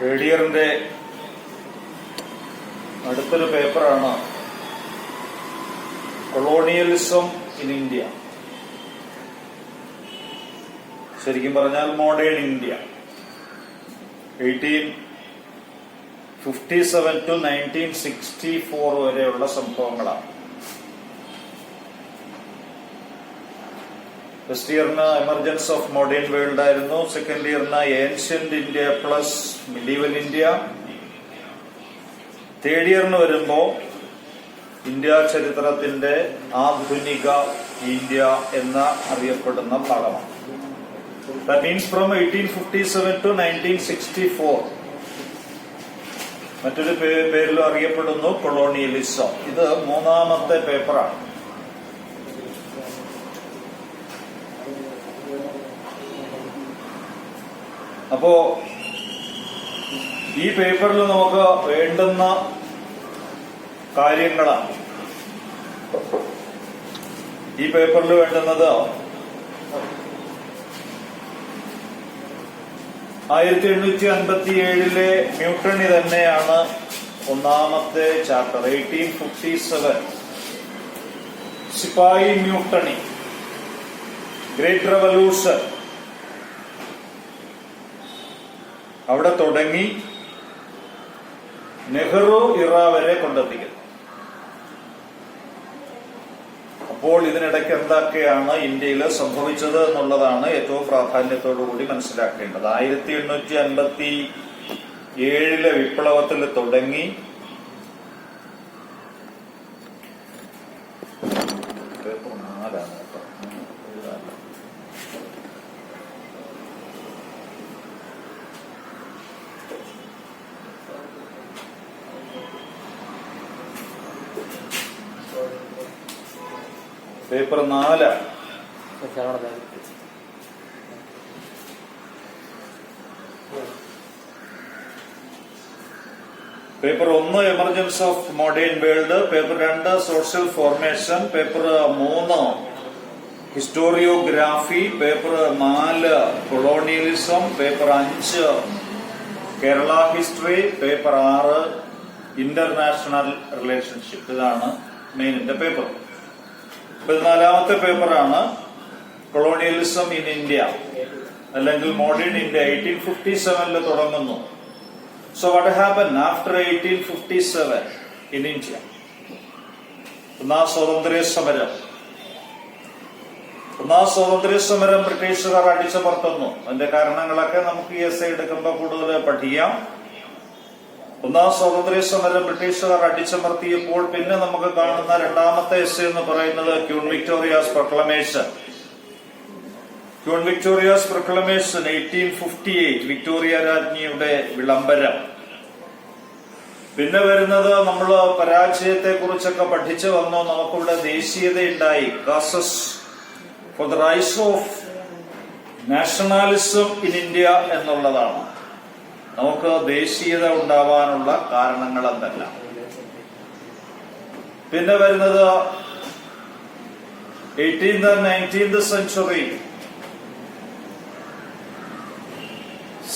Third ഇയറിന്റെ അടുത്തൊരു പേപ്പറാണ് colonialism in India. ശരിക്കും പറഞ്ഞാൽ മോഡേൺ ഇന്ത്യ 1857 to 1964 വരെയുള്ള സംഭവങ്ങളാണ്. ഫസ്റ്റ് ഇയറിന് എമർജൻസ് ഓഫ് മോഡേൺ വേൾഡ് ആയിരുന്നു. സെക്കൻഡ് ഇയറിന് ancient India plus medieval India. Third ഇയറിന് വരുമ്പോ ഇന്ത്യ ചരിത്രത്തിന്റെ ആധുനിക ഇന്ത്യ എന്ന അറിയപ്പെടുന്ന ഭാഗമാണ്. That means from 1857 to 1964. മറ്റൊരു പേരിലും അറിയപ്പെടുന്നു കൊളോണിയലിസം. ഇത് മൂന്നാമത്തെ പേപ്പറാണ്. അപ്പോ ഈ പേപ്പറിൽ നമുക്ക് വേണ്ടുന്ന കാര്യങ്ങളാണ്. ഈ പേപ്പറിൽ വേണ്ടുന്നത് 1857 മ്യൂട്ടണി തന്നെയാണ് ഒന്നാമത്തെ ചാപ്റ്റർ. 1857 സിപ്പായി മ്യൂട്ടണി, ഗ്രേറ്റ് റെവല്യൂഷൻ. അവിടെ തുടങ്ങി നെഹ്റു ഇറ വരെ കൊണ്ടെത്തിക്കുന്നു. അപ്പോൾ ഇതിനിടയ്ക്ക് എന്തൊക്കെയാണ് ഇന്ത്യയിൽ സംഭവിച്ചത് എന്നുള്ളതാണ് ഏറ്റവും പ്രാധാന്യത്തോടുകൂടി മനസ്സിലാക്കേണ്ടത്. 1857 വിപ്ലവത്തിൽ തുടങ്ങി paper 4 paper 1 emergence of modern world, paper 2 social formation, paper 3 historiography, paper 4 colonialism, paper 5 Kerala history, paper 6 international relationship. ഇതാണ് മെയിനിന്റെ പേപ്പർ. 14ാമത്തെ പേപ്പറാണ് കൊളോണിയലിസം ഇൻ ഇന്ത്യ അല്ലെങ്കിൽ മോഡേൺ ഇന്ത്യ. 1857 തുടങ്ങുന്നു. So what happen after 1857 in India? ഒന്നാം സ്വാതന്ത്ര്യ സമരം ബ്രിട്ടീഷുകാർ അടിച്ചമർത്തുന്നു. അതിന്റെ കാരണങ്ങളൊക്കെ നമുക്ക് ഈ എസ്സേ എടുക്കുമ്പോൾ കൂടുതൽ പഠിക്കാം. ഒന്നാം സ്വാതന്ത്ര്യ സമരം ബ്രിട്ടീഷുകാർ അടിച്ചമർത്തിയപ്പോൾ പിന്നെ നമുക്ക് കാണുന്ന രണ്ടാമത്തെ എസ്സേ എന്ന് പറയുന്നത് ക്യൂൻ വിക്ടോറിയാസ് പ്രൊക്ലമേഷൻ. 1858 വിക്ടോറിയ രാജ്ഞിയുടെ വിളംബരം. പിന്നെ വരുന്നത് നമ്മൾ പരാജയത്തെ കുറിച്ചൊക്കെ പഠിച്ചു വന്നു. നമുക്കിവിടെ ദേശീയതയുണ്ടായി. Causes for the rise of nationalism in India എന്നുള്ളതാണ്. നമുക്ക് ദേശീയത ഉണ്ടാവാനുള്ള കാരണങ്ങൾ എന്തെല്ലാം. പിന്നെ വരുന്നത് 18th and 19th സെഞ്ചുറി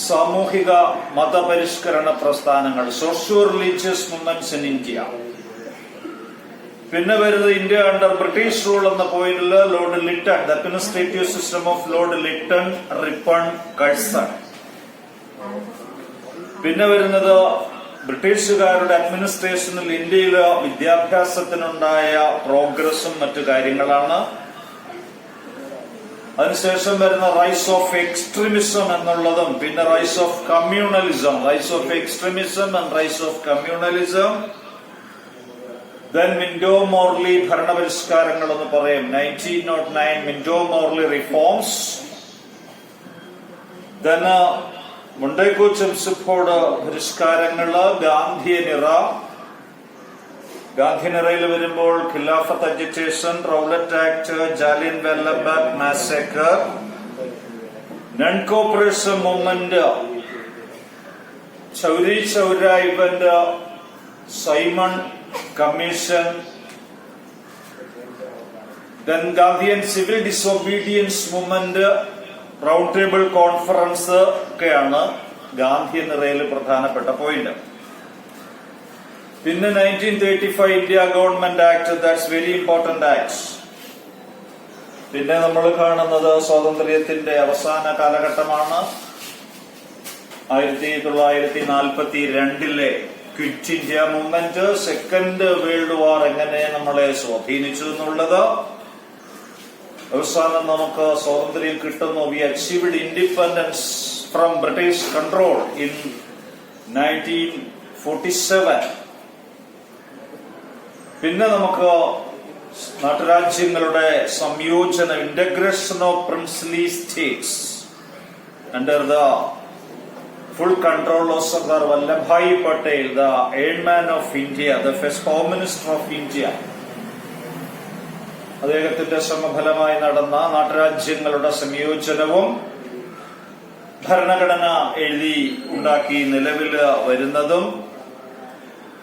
സാമൂഹിക മതപരിഷ്കരണ പ്രസ്ഥാനങ്ങൾ, socio religious movements in India. പിന്നെ വരുന്നത് ഇന്ത്യ അണ്ടർ ബ്രിട്ടീഷ് റൂൾ എന്ന പോയിന്റില് Lord Lytton, the administrative system of Lord Lytton, Ripon, Curzon. പിന്നെ വരുന്നത് ബ്രിട്ടീഷുകാരുടെ അഡ്മിനിസ്ട്രേഷനിൽ ഇന്ത്യയിലെ വിദ്യാഭ്യാസത്തിനുണ്ടായ പ്രോഗ്രസും മറ്റു കാര്യങ്ങളാണ്. അതിനുശേഷം വരുന്ന റൈസ് ഓഫ് എക്സ്ട്രീമിസം എന്നുള്ളതും പിന്നെ rise of communalism. Rise of extremism and rise of communalism. Then Minto Morley ഭരണപരിഷ്കാരങ്ങൾ എന്ന് പറയും. 1909 Minto Morley reforms. Then Montagu Chelmsford പരിഷ്കാരങ്ങള്. ഗാന്ധിനിറയിൽ വരുമ്പോൾ Khilafat agitation, Rowlatt act, Jallian Walabagh massacre, non cooperation movement, Chauri Chaura event, Simon commission, then Gandhian civil disobedience movement, round table conference ഒക്കെയാണ് ഗാന്ധിയൻ ഇറയിൽ പ്രധാനപ്പെട്ട point. പിന്നെ 1935 India government act, that's very important act. പിന്നെ നമ്മൾ കാണുന്നത് സ്വാതന്ത്ര്യത്തിന്റെ അവസാന കാലഘട്ടമാണ്. 1942 quit India movement, second world war എങ്ങനെ നമ്മളെ സ്വാധീനിച്ചു എന്നുള്ളത്. അവസാനം നമുക്ക് സ്വാതന്ത്ര്യം കിട്ടുന്നു. We achieved independence from British control in 1947. പിന്നെ നമുക്ക് നാട്ടുരാജ്യങ്ങളുടെ സംയോജനം, integration of princely states under the full control of Sardar Vallabhbhai Patel, the airman of India, the first Home Minister of India. അദ്ദേഹത്തിന്റെ ശ്രമഫലമായി നടന്ന നാട്ടുരാജ്യങ്ങളുടെ സംയോജനവും ഭരണഘടന എഴുതി ഉണ്ടാക്കി നിലവിൽ വരുന്നതും,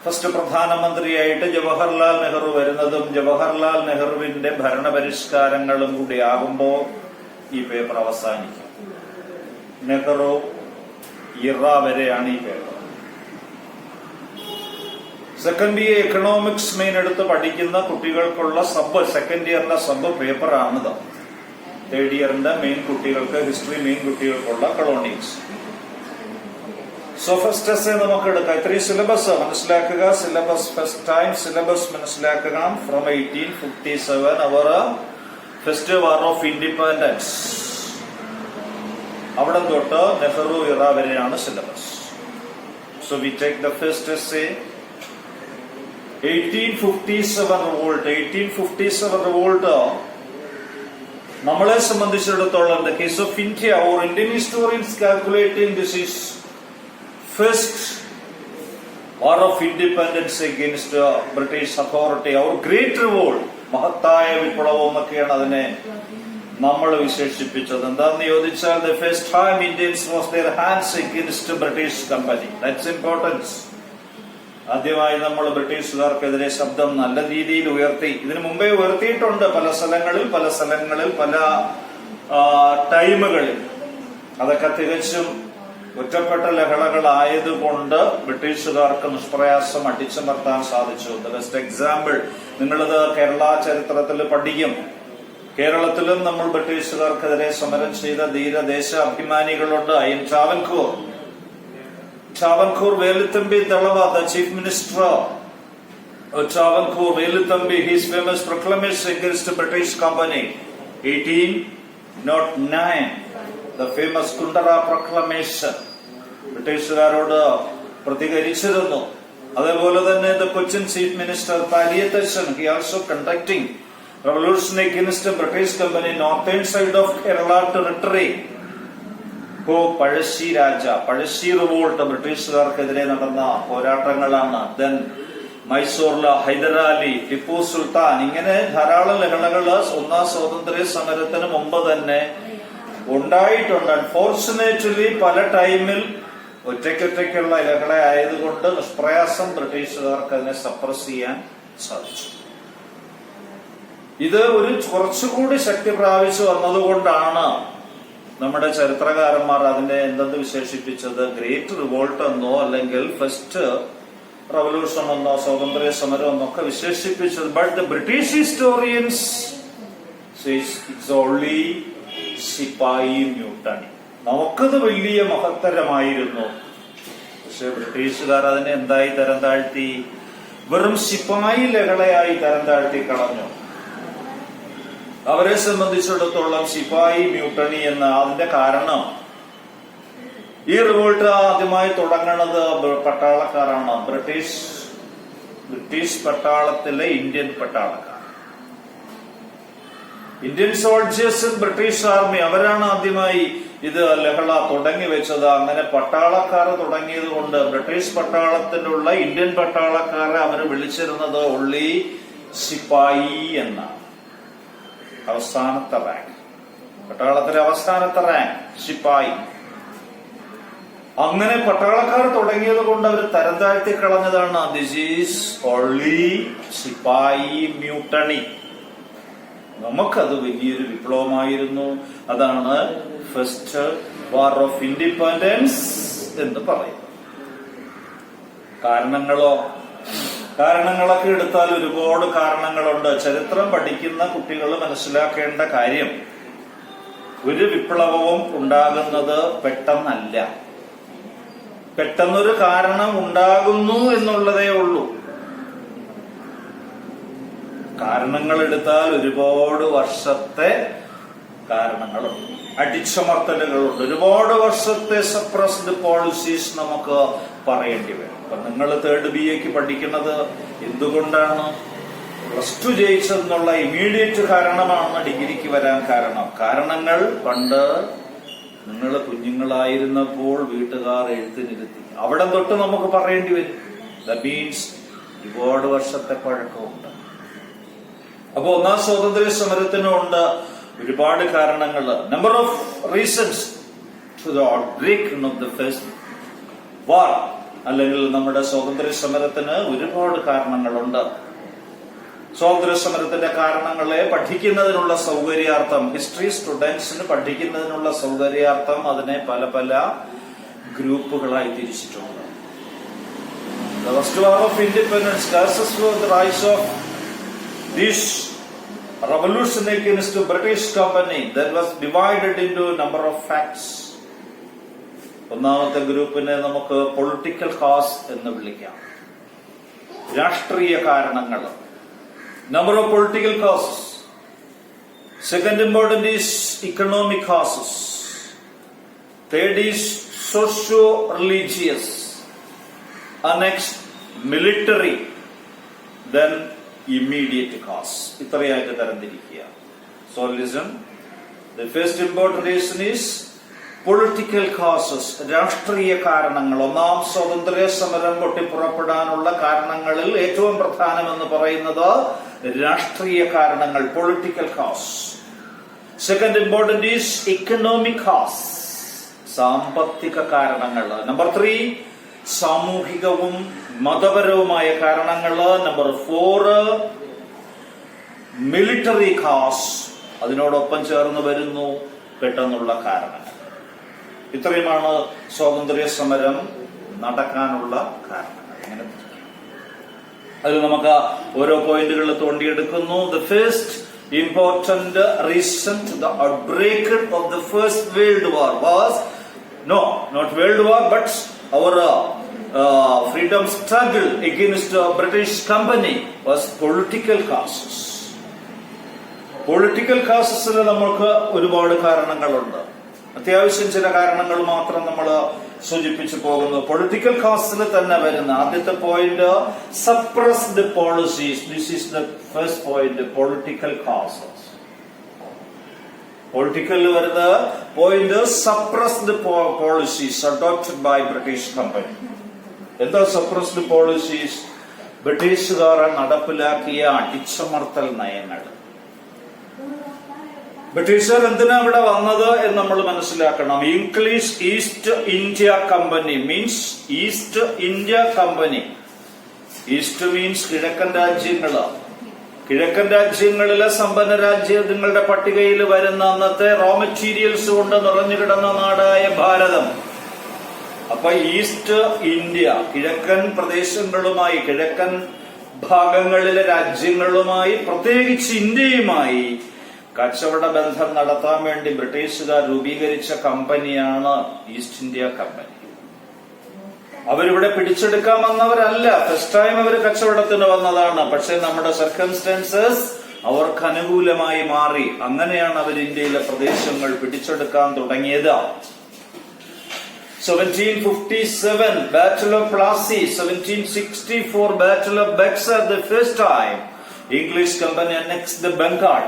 ഫസ്റ്റ് പ്രധാനമന്ത്രിയായിട്ട് ജവഹർലാൽ നെഹ്റു വരുന്നതും, ജവഹർലാൽ നെഹ്റുവിന്റെ ഭരണപരിഷ്കാരങ്ങളും കൂടി ആകുമ്പോൾ ഈ പേപ്പർ അവസാനിക്കും. നെഹ്റു ഇറ വരെയാണ് ഈ paper. Second year economics main എടുത്ത് പഠിക്കുന്ന കുട്ടികൾക്കുള്ള സെക്കൻഡ് ഇയറിന്റെ സബ് പേപ്പറാണിത്. തേർഡ് ഇയറിന്റെ മെയിൻ കുട്ടികൾക്ക്, ഹിസ്റ്ററി മെയിൻ കുട്ടികൾക്കുള്ള കൊളോണിയൽസ്. സോ ഫസ്റ്റ് എസ്സേ നമുക്ക് എടുക്കാം. ഇത്രയും സിലബസ് മനസ്സിലാക്കുക. സിലബസ് ഫസ്റ്റ് ടൈം സിലബസ് മനസ്സിലാക്കുക. From 1857 our first war of independence, അവിടെ തൊട്ട് നെഹ്റു ഇറ വരെയാണ് syllabus. So we take the first essay. 1857 revolt. 1857 revolt നമ്മളെ സംബന്ധിച്ചിടത്തോളം, the case of India or Indian historians calculating this is first war of independence against British authority, our great revolt, മഹത്തായ വിപ്ലവം എന്നൊക്കെയാണ് അതിനെ നമ്മൾ വിശേഷിപ്പിച്ചത്. എന്താന്ന് ചോദിച്ചാൽ, the first time Indians was their hands against British company. That's importance. ആദ്യമായി നമ്മൾ ബ്രിട്ടീഷുകാർക്കെതിരെ ശബ്ദം നല്ല രീതിയിൽ ഉയർത്തി. ഇതിനു മുമ്പേ ഉയർത്തിയിട്ടുണ്ട് പല സ്ഥലങ്ങളിൽ പല ടൈമുകളിൽ. അതൊക്കെ തികച്ചും ഒറ്റപ്പെട്ട ലഹളകളായതുകൊണ്ട് ബ്രിട്ടീഷുകാർക്ക് നിഷ്പ്രയാസം അടിച്ചമർത്താൻ സാധിച്ചു. ദ ബെസ്റ്റ് എക്സാമ്പിൾ നിങ്ങളിത് കേരള ചരിത്രത്തിൽ പഠിക്കും. കേരളത്തിലും നമ്മൾ ബ്രിട്ടീഷുകാർക്കെതിരെ സമരം ചെയ്ത ധീരദേശ അഭിമാനികളുണ്ട്. ഐ എൻ Travancore Veluthambി Dhalava, the chief minister of Travancore Veluthambി, his famous proclamation against the British company, 1809, the famous Kundara proclamation, ബ്രിട്ടീഷുകാരോട് പ്രതികരിച്ചിരുന്നു. അതേപോലെ തന്നെ the Cochin chief minister Paliyathasan, he also conducting revolution against the British company, northern side of Kerala territory. Pazhassi revolt, ബ്രിട്ടീഷുകാർക്കെതിരെ നടന്ന പോരാട്ടങ്ങളാണ്. Then മൈസൂറിലെ Hyder Ali, Tipu Sultan, ഇങ്ങനെ ധാരാളം ലഹളകള് ഒന്നാം സ്വാതന്ത്ര്യ സമരത്തിന് മുമ്പ് തന്നെ ഉണ്ടായിട്ടുണ്ട്. അൺഫോർച്ചുനേറ്റ്ലി പല ടൈമിൽ ഒറ്റയ്ക്കൊറ്റയ്ക്കുള്ള ലഹള ആയതുകൊണ്ട് നിഷ്പ്രയാസം ബ്രിട്ടീഷുകാർക്ക് അതിനെ സപ്രസ് ചെയ്യാൻ സാധിച്ചു. ഇത് ഒരു കുറച്ചുകൂടി ശക്തി പ്രാപിച്ചു വന്നതുകൊണ്ടാണ് നമ്മുടെ ചരിത്രകാരന്മാർ അതിനെ എന്തെന്ന് വിശേഷിപ്പിച്ചത്, ഗ്രേറ്റ് റിവോൾട്ട് എന്നോ അല്ലെങ്കിൽ ഫസ്റ്റ് റവല്യൂഷൻ എന്നോ സ്വാതന്ത്ര്യ സമരം എന്നൊക്കെ വിശേഷിപ്പിച്ചത്. But the British historians it's only സിപ്പായി മ്യൂട്ടണി. നമുക്കത് വലിയ മഹത്തരമായിരുന്നു. പക്ഷെ ബ്രിട്ടീഷുകാർ അതിനെ എന്തായി തരം താഴ്ത്തി? വെറും സിപ്പായി ലഹളയായി തരം താഴ്ത്തി കളഞ്ഞു. അവരെ സംബന്ധിച്ചിടത്തോളം സിപ്പായി മ്യൂട്ടണി എന്ന അതിന്റെ കാരണം, ഈ റിവോൾട്ട് ആദ്യമായി തുടങ്ങുന്നത് പട്ടാളക്കാരാണ്. ബ്രിട്ടീഷ് പട്ടാളത്തിലെ ഇന്ത്യൻ പട്ടാളക്കാർ, ഇന്ത്യൻ സോൾജേഴ്സ്, ബ്രിട്ടീഷ് ആർമി, അവരാണ് ആദ്യമായി ഇത് ലഹള തുടങ്ങി വെച്ചത്. അങ്ങനെ പട്ടാളക്കാർ തുടങ്ങിയത് കൊണ്ട് ബ്രിട്ടീഷ് പട്ടാളത്തിലുള്ള ഇന്ത്യൻ പട്ടാളക്കാരെ അവർ വിളിച്ചിരുന്നത് ഒള്ളി സിപ്പായി എന്നാണ്. അവസാനത്തെ റാങ്ക്, പട്ടാളത്തിലെ അവസാനത്തെ റാങ്ക് സിപ്പായി. അങ്ങനെ പട്ടാളക്കാർ തുടങ്ങിയത് കൊണ്ട് അവർ തരം താഴ്ത്തി കളഞ്ഞതാണ്. ദിസ് ഈസ് ഓൺലി സിപ്പായി മ്യൂട്ടണി. നമുക്കത് വലിയൊരു വിപ്ലവമായിരുന്നു. അതാണ് ഫസ്റ്റ് വാർ ഓഫ് ഇൻഡിപെൻഡൻസ് എന്ന് പറയും. കാരണങ്ങളൊക്കെ എടുത്താൽ ഒരുപാട് കാരണങ്ങളുണ്ട്. ചരിത്രം പഠിക്കുന്ന കുട്ടികൾ മനസ്സിലാക്കേണ്ട കാര്യം, ഒരു വിപ്ലവവും ഉണ്ടാകുന്നത് പെട്ടെന്നല്ല. പെട്ടെന്നൊരു കാരണം ഉണ്ടാകുന്നു എന്നുള്ളതേ ഉള്ളൂ. കാരണങ്ങൾ എടുത്താൽ ഒരുപാട് വർഷത്തെ കാരണങ്ങളുണ്ട്, അടിച്ചമർത്തലുകളുണ്ട്, ഒരുപാട് വർഷത്തെ സപ്രസ്ഡ് പോളിസീസ് നമുക്ക് പറയേണ്ടി വരും. അപ്പൊ നിങ്ങൾ 3rd BA പഠിക്കുന്നത് എന്തുകൊണ്ടാണ്? +2 ജയിച്ചെന്നുള്ള ഇമ്മീഡിയറ്റ് കാരണമാണ് ഡിഗ്രിക്ക് വരാൻ കാരണം. കാരണങ്ങൾ പണ്ട് നിങ്ങൾ കുഞ്ഞുങ്ങളായിരുന്നപ്പോൾ വീട്ടുകാർ എഴുത്തിനിരുത്തി, അവിടെ തൊട്ട് നമുക്ക് പറയേണ്ടി വരും. ദാറ്റ് മീൻസ് ഒരുപാട് വർഷത്തെ പഴക്കമുണ്ട്. അപ്പൊ ഒന്നാം സ്വാതന്ത്ര്യ സമരത്തിനുണ്ട് ഒരുപാട് കാരണങ്ങൾ. Number of reasons to the outbreak of the first war, അല്ലെങ്കിൽ നമ്മുടെ സ്വാതന്ത്ര്യ സമരത്തിന് ഒരുപാട് കാരണങ്ങളുണ്ട്. സ്വാതന്ത്ര്യ സമരത്തിന്റെ കാരണങ്ങളെ പഠിക്കുന്നതിനുള്ള സൗകര്യാർത്ഥം, ഹിസ്റ്ററി സ്റ്റുഡൻസിന് പഠിക്കുന്നതിനുള്ള സൗകര്യാർത്ഥം അതിനെ പല പല ഗ്രൂപ്പുകളായി തിരിച്ചിട്ടുണ്ട്. The first war of independence, causes for the rise of this revolution against the British company, that was divided into a number of facts. ഒന്നാമത്തെ ഗ്രൂപ്പിനെ നമുക്ക് പൊളിറ്റിക്കൽ കോസ് എന്ന് വിളിക്കാം, രാഷ്ട്രീയ കാരണങ്ങൾ. Number of political causes. Second important is economic causes. Third is socio-religious. And next, military. Then immediate cause. ഇത്രയായിട്ട് തരംതിരിക്കുക. So listen. The first important reason is political causes, രാഷ്ട്രീയ കാരണങ്ങൾ. ഒന്നാം സ്വാതന്ത്ര്യ സമരം പൊട്ടിപ്പുറപ്പെടാനുള്ള കാരണങ്ങളിൽ ഏറ്റവും പ്രധാനമെന്ന് പറയുന്നത് രാഷ്ട്രീയ കാരണങ്ങൾ, political cause. Second important is economic cause, സാമ്പത്തിക കാരണങ്ങൾ. നമ്പർ 3 സാമൂഹികവും മതപരവുമായ കാരണങ്ങൾ. നമ്പർ 4 മിലിറ്ററി കോസ്, അതിനോടൊപ്പം ചേർന്ന് വരുന്നു പെട്ടെന്നുള്ള കാരണങ്ങൾ. ഇത്രയുമാണ് സ്വാതന്ത്ര്യ സമരം നടക്കാനുള്ള കാരണങ്ങൾ. എങ്ങനെ അതിൽ നമുക്ക് ഓരോ പോയിന്റുകൾ തോണ്ടിയെടുക്കുന്നു. The first important reason to the outbreak of the First World War was, no, not World War, but our freedom struggle against the British company was political causes. Political causes നമുക്ക് ഒരുപാട് കാരണങ്ങളുണ്ട്. അത്യാവശ്യം ചില കാരണങ്ങൾ മാത്രം നമ്മൾ സൂചിപ്പിച്ചു പോകുന്നു. പൊളിറ്റിക്കൽ കോസിൽ തന്നെ വരുന്ന ആദ്യത്തെ point suppressed policies. This is the first point, political causes. പൊളിറ്റിക്കലിൽ വരുന്ന point suppressed policies adopted by British company. എന്താ സപ്രസ്ഡ് പോളിസീസ്? ബ്രിട്ടീഷുകാർ നടപ്പിലാക്കിയ അടിച്ചമർത്തൽ നയങ്ങൾ. ബ്രിട്ടീഷുകാർ എന്തിനാ ഇവിടെ വന്നത് എന്ന് നമ്മൾ മനസ്സിലാക്കണം. English east India company means east India company. East means കിഴക്കൻ രാജ്യങ്ങള്. കിഴക്കൻ രാജ്യങ്ങളിലെ സമ്പന്ന രാജ്യങ്ങളുടെ പട്ടികയിൽ വരുന്ന അന്നത്തെ റോ മെറ്റീരിയൽസ് കൊണ്ട് നിറഞ്ഞു കിടന്ന നാടായ ഭാരതം. അപ്പൊ ഈസ്റ്റ് ഇന്ത്യ കിഴക്കൻ പ്രദേശങ്ങളുമായി, കിഴക്കൻ ഭാഗങ്ങളിലെ രാജ്യങ്ങളുമായി, പ്രത്യേകിച്ച് ഇന്ത്യയുമായി കച്ചവട ബന്ധം നടത്താൻ വേണ്ടി ബ്രിട്ടീഷുകാർ രൂപീകരിച്ച കമ്പനിയാണ് ഈസ്റ്റ് ഇന്ത്യ കമ്പനി. അവരിവിടെ പിടിച്ചെടുക്കാൻ വന്നവരല്ല. ഫസ്റ്റ് ടൈം അവർ കച്ചവടത്തിന് വന്നതാണ്. പക്ഷെ നമ്മുടെ സർക്കംസ്റ്റൻസസ് അവർക്ക് അനുകൂലമായി മാറി. അങ്ങനെയാണ് അവർ ഇന്ത്യയിലെ പ്രദേശങ്ങൾ പിടിച്ചെടുക്കാൻ തുടങ്ങിയത്. 1757 Battle of Plassey, 1764 Battle of Buxar. The first time English company annexed the Bengal.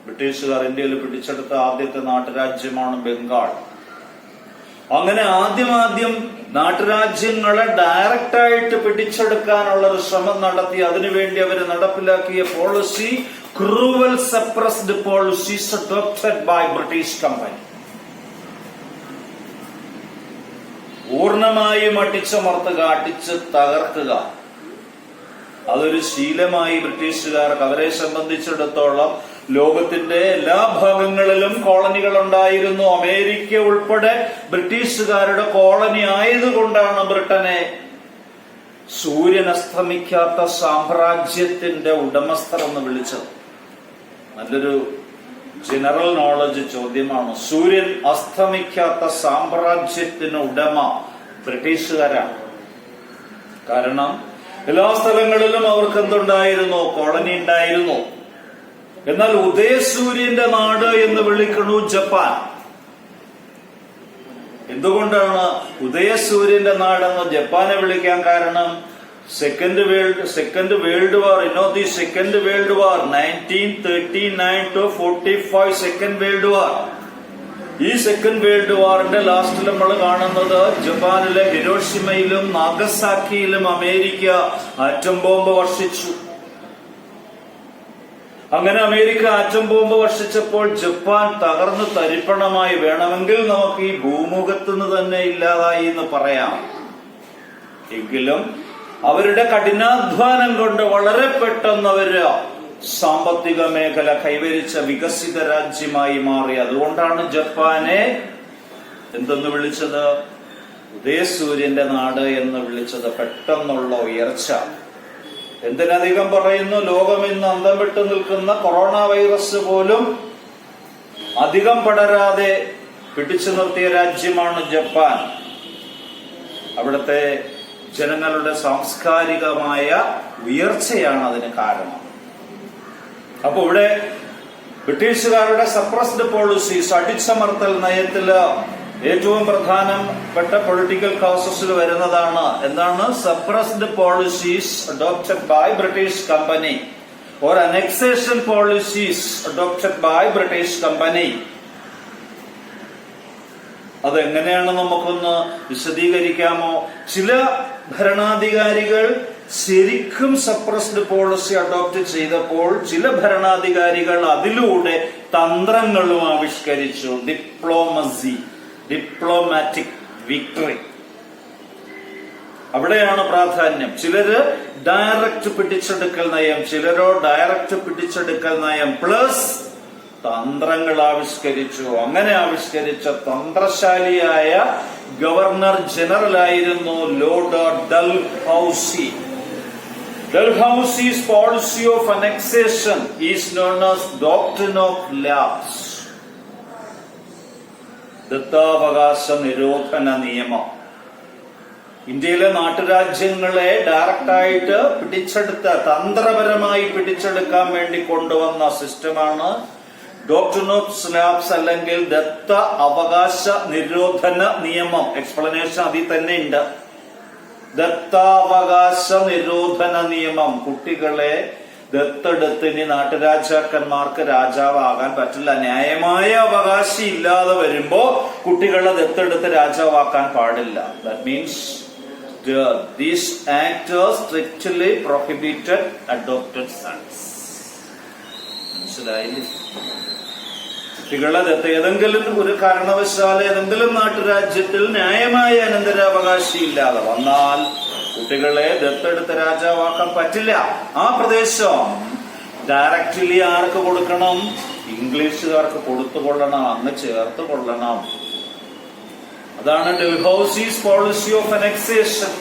ബ്രിട്ടീഷുകാർ ഇന്ത്യയിൽ പിടിച്ചെടുത്ത ആദ്യത്തെ നാട്ടുരാജ്യമാണ് ബംഗാൾ. അങ്ങനെ ആദ്യം നാട്ടുരാജ്യങ്ങളെ ഡയറക്റ്റായിട്ട് പിടിച്ചെടുക്കാനുള്ള ഒരു ശ്രമം നടത്തി. അതിനുവേണ്ടി അവർ നടപ്പിലാക്കിയ policy cruel suppressed policies adopted by British company. പൂർണ്ണമായും അടിച്ചമർത്തുക, അടിച്ച് തകർക്കുക. അതൊരു ശീലമായി ബ്രിട്ടീഷുകാർക്ക്. അവരെ സംബന്ധിച്ചിടത്തോളം ലോകത്തിന്റെ എല്ലാ ഭാഗങ്ങളിലും കോളനികൾ ഉണ്ടായിരുന്നു. അമേരിക്ക ഉൾപ്പെടെ ബ്രിട്ടീഷുകാരുടെ കോളനി ആയതുകൊണ്ടാണ് ബ്രിട്ടനെ സൂര്യൻ അസ്തമിക്കാത്ത സാമ്രാജ്യത്തിന്റെ ഉടമസ്ഥർ എന്ന് വിളിച്ചത്. നല്ലൊരു ജനറൽ നോളജ് ചോദ്യമാണ്. സൂര്യൻ അസ്തമിക്കാത്ത സാമ്രാജ്യത്തിന് ഉടമ ബ്രിട്ടീഷുകാരാണ്. കാരണം എല്ലാ സ്ഥലങ്ങളിലും അവർക്ക് എന്തുണ്ടായിരുന്നു? കോളനി ഉണ്ടായിരുന്നു. എന്നാൽ ഉദയസൂര്യന്റെ നാട് എന്ന് വിളിക്കണു ജപ്പാൻ. എന്തുകൊണ്ടാണ് ഉദയസൂര്യന്റെ നാടെന്ന് ജപ്പാനെ വിളിക്കാൻ കാരണം? Second world war, the second world war 1939 to 45 second world വാർ. ഈ സെക്കൻഡ് വേൾഡ് വാറിന്റെ ലാസ്റ്റിൽ നമ്മൾ കാണുന്നത് ജപ്പാനിലെ ഹിരോഷിമയിലും നാഗസാക്കിയിലും അമേരിക്ക ആറ്റം ബോംബ് വർഷിച്ചു. അങ്ങനെ അമേരിക്ക ആറ്റം ബോംബ് വർഷിച്ചപ്പോൾ ജപ്പാൻ തകർന്ന് തരിപ്പണമായി. വേണമെങ്കിൽ നമുക്ക് ഈ ഭൂമുഖത്തുനിന്ന് തന്നെ ഇല്ലാതായി എന്ന് പറയാം. എങ്കിലും അവരുടെ കഠിനാധ്വാനം കൊണ്ട് വളരെ പെട്ടെന്ന് അവര് സാമ്പത്തിക മേഖല കൈവരിച്ച വികസിത രാജ്യമായി മാറി. അതുകൊണ്ടാണ് ജപ്പാനെ എന്തെന്ന് വിളിച്ചത്? ഉദയസൂര്യന്റെ നാട് എന്ന് വിളിച്ചത്. പെട്ടെന്നുള്ള ഉയർച്ച. എന്തിനധികം പറയുന്നു, ലോകം ഇന്ന് അന്തം വിട്ടു നിൽക്കുന്ന കൊറോണ വൈറസ് പോലും അധികം പടരാതെ പിടിച്ചു നിർത്തിയ രാജ്യമാണ് ജപ്പാൻ. അവിടുത്തെ ജനങ്ങളുടെ സാംസ്കാരികമായ ഉയർച്ചയാണ് അതിന് കാരണം. അപ്പൊ ഇവിടെ ബ്രിട്ടീഷുകാരുടെ സപ്രസ്ഡ് പോളിസീസ്, അടിച്ചമർത്തൽ നയത്തില് ഏറ്റവും പ്രധാനപ്പെട്ട പൊളിറ്റിക്കൽ കോസസിൽ വരുന്നതാണ് എന്താണ്? Suppressed policies adopted by British company or annexation policies adopted by British company. അതെങ്ങനെയാണ് നമുക്കൊന്ന് വിശദീകരിക്കാമോ? ചില ഭരണാധികാരികൾ ശരിക്കും സപ്രസ്ഡ് പോളിസി അഡോപ്റ്റ് ചെയ്തപ്പോൾ ചില ഭരണാധികാരികൾ അതിലൂടെ തന്ത്രങ്ങളും ആവിഷ്കരിച്ചു. ഡിപ്ലോമാറ്റിക് വിക്ടറി, അവിടെയാണ് പ്രാധാന്യം. ചിലര് ഡയറക്റ്റ് പിടിച്ചെടുക്കൽ നയം, ചിലരോ ഡയറക്റ്റ് പിടിച്ചെടുക്കൽ നയം പ്ലസ് തന്ത്രങ്ങൾ ആവിഷ്കരിച്ചു. അങ്ങനെ ആവിഷ്കരിച്ച തന്ത്രശാലിയായ ഗവർണർ ജനറൽ ആയിരുന്നു Lord Dalhousie. Dalhousie's policy of annexation is known as Doctrine of Lapse. ദത്താവകാശ നിരോധന നിയമം. ഇന്ത്യയിലെ നാട്ടുരാജ്യങ്ങളെ ഡയറക്റ്റായിട്ട് തന്ത്രപരമായി പിടിച്ചെടുക്കാൻ വേണ്ടി കൊണ്ടുവന്ന സിസ്റ്റമാണ് ഡോക്ട്രിൻ ഓഫ് സ്ലാബ്സ് അല്ലെങ്കിൽ ദത്ത അവകാശ നിരോധന നിയമം. എക്സ്പ്ലനേഷൻ അതിൽ തന്നെ ഉണ്ട്. ദത്താവകാശ നിരോധന നിയമം. കുട്ടികളെ ദത്തെടുത്ത് ഇനി നാട്ടുരാജാക്കന്മാർക്ക് രാജാവാകാൻ പറ്റില്ല. ന്യായമായ അവകാശം ഇല്ലാതെ വരുമ്പോ കുട്ടികളെ ദത്തെടുത്ത് രാജാവാക്കാൻ പാടില്ല. That means this act strictly prohibited adopted sons. മനസ്സിലായില്ലേ? കുട്ടികളെ ദത്ത് ഏതെങ്കിലും ഒരു കാരണവശാൽ ഏതെങ്കിലും നാട്ടുരാജ്യത്തിൽ ന്യായമായ അനന്തരാവകാശം ഇല്ലാതെ വന്നാൽ കുട്ടികളെ ദത്തെടുത്ത് രാജാവാക്കാൻ പറ്റില്ല. ആ പ്രദേശം ഡയറക്റ്റ്ലി ആർക്ക് കൊടുക്കണം? ഇംഗ്ലീഷുകാർക്ക് കൊടുത്തുകൊള്ളണം, അങ്ങ് ചേർത്ത് കൊള്ളണം. അതാണ് ഡൽഹൌസീസ് പോളിസി ഓഫ് അനെക്സേഷൻ,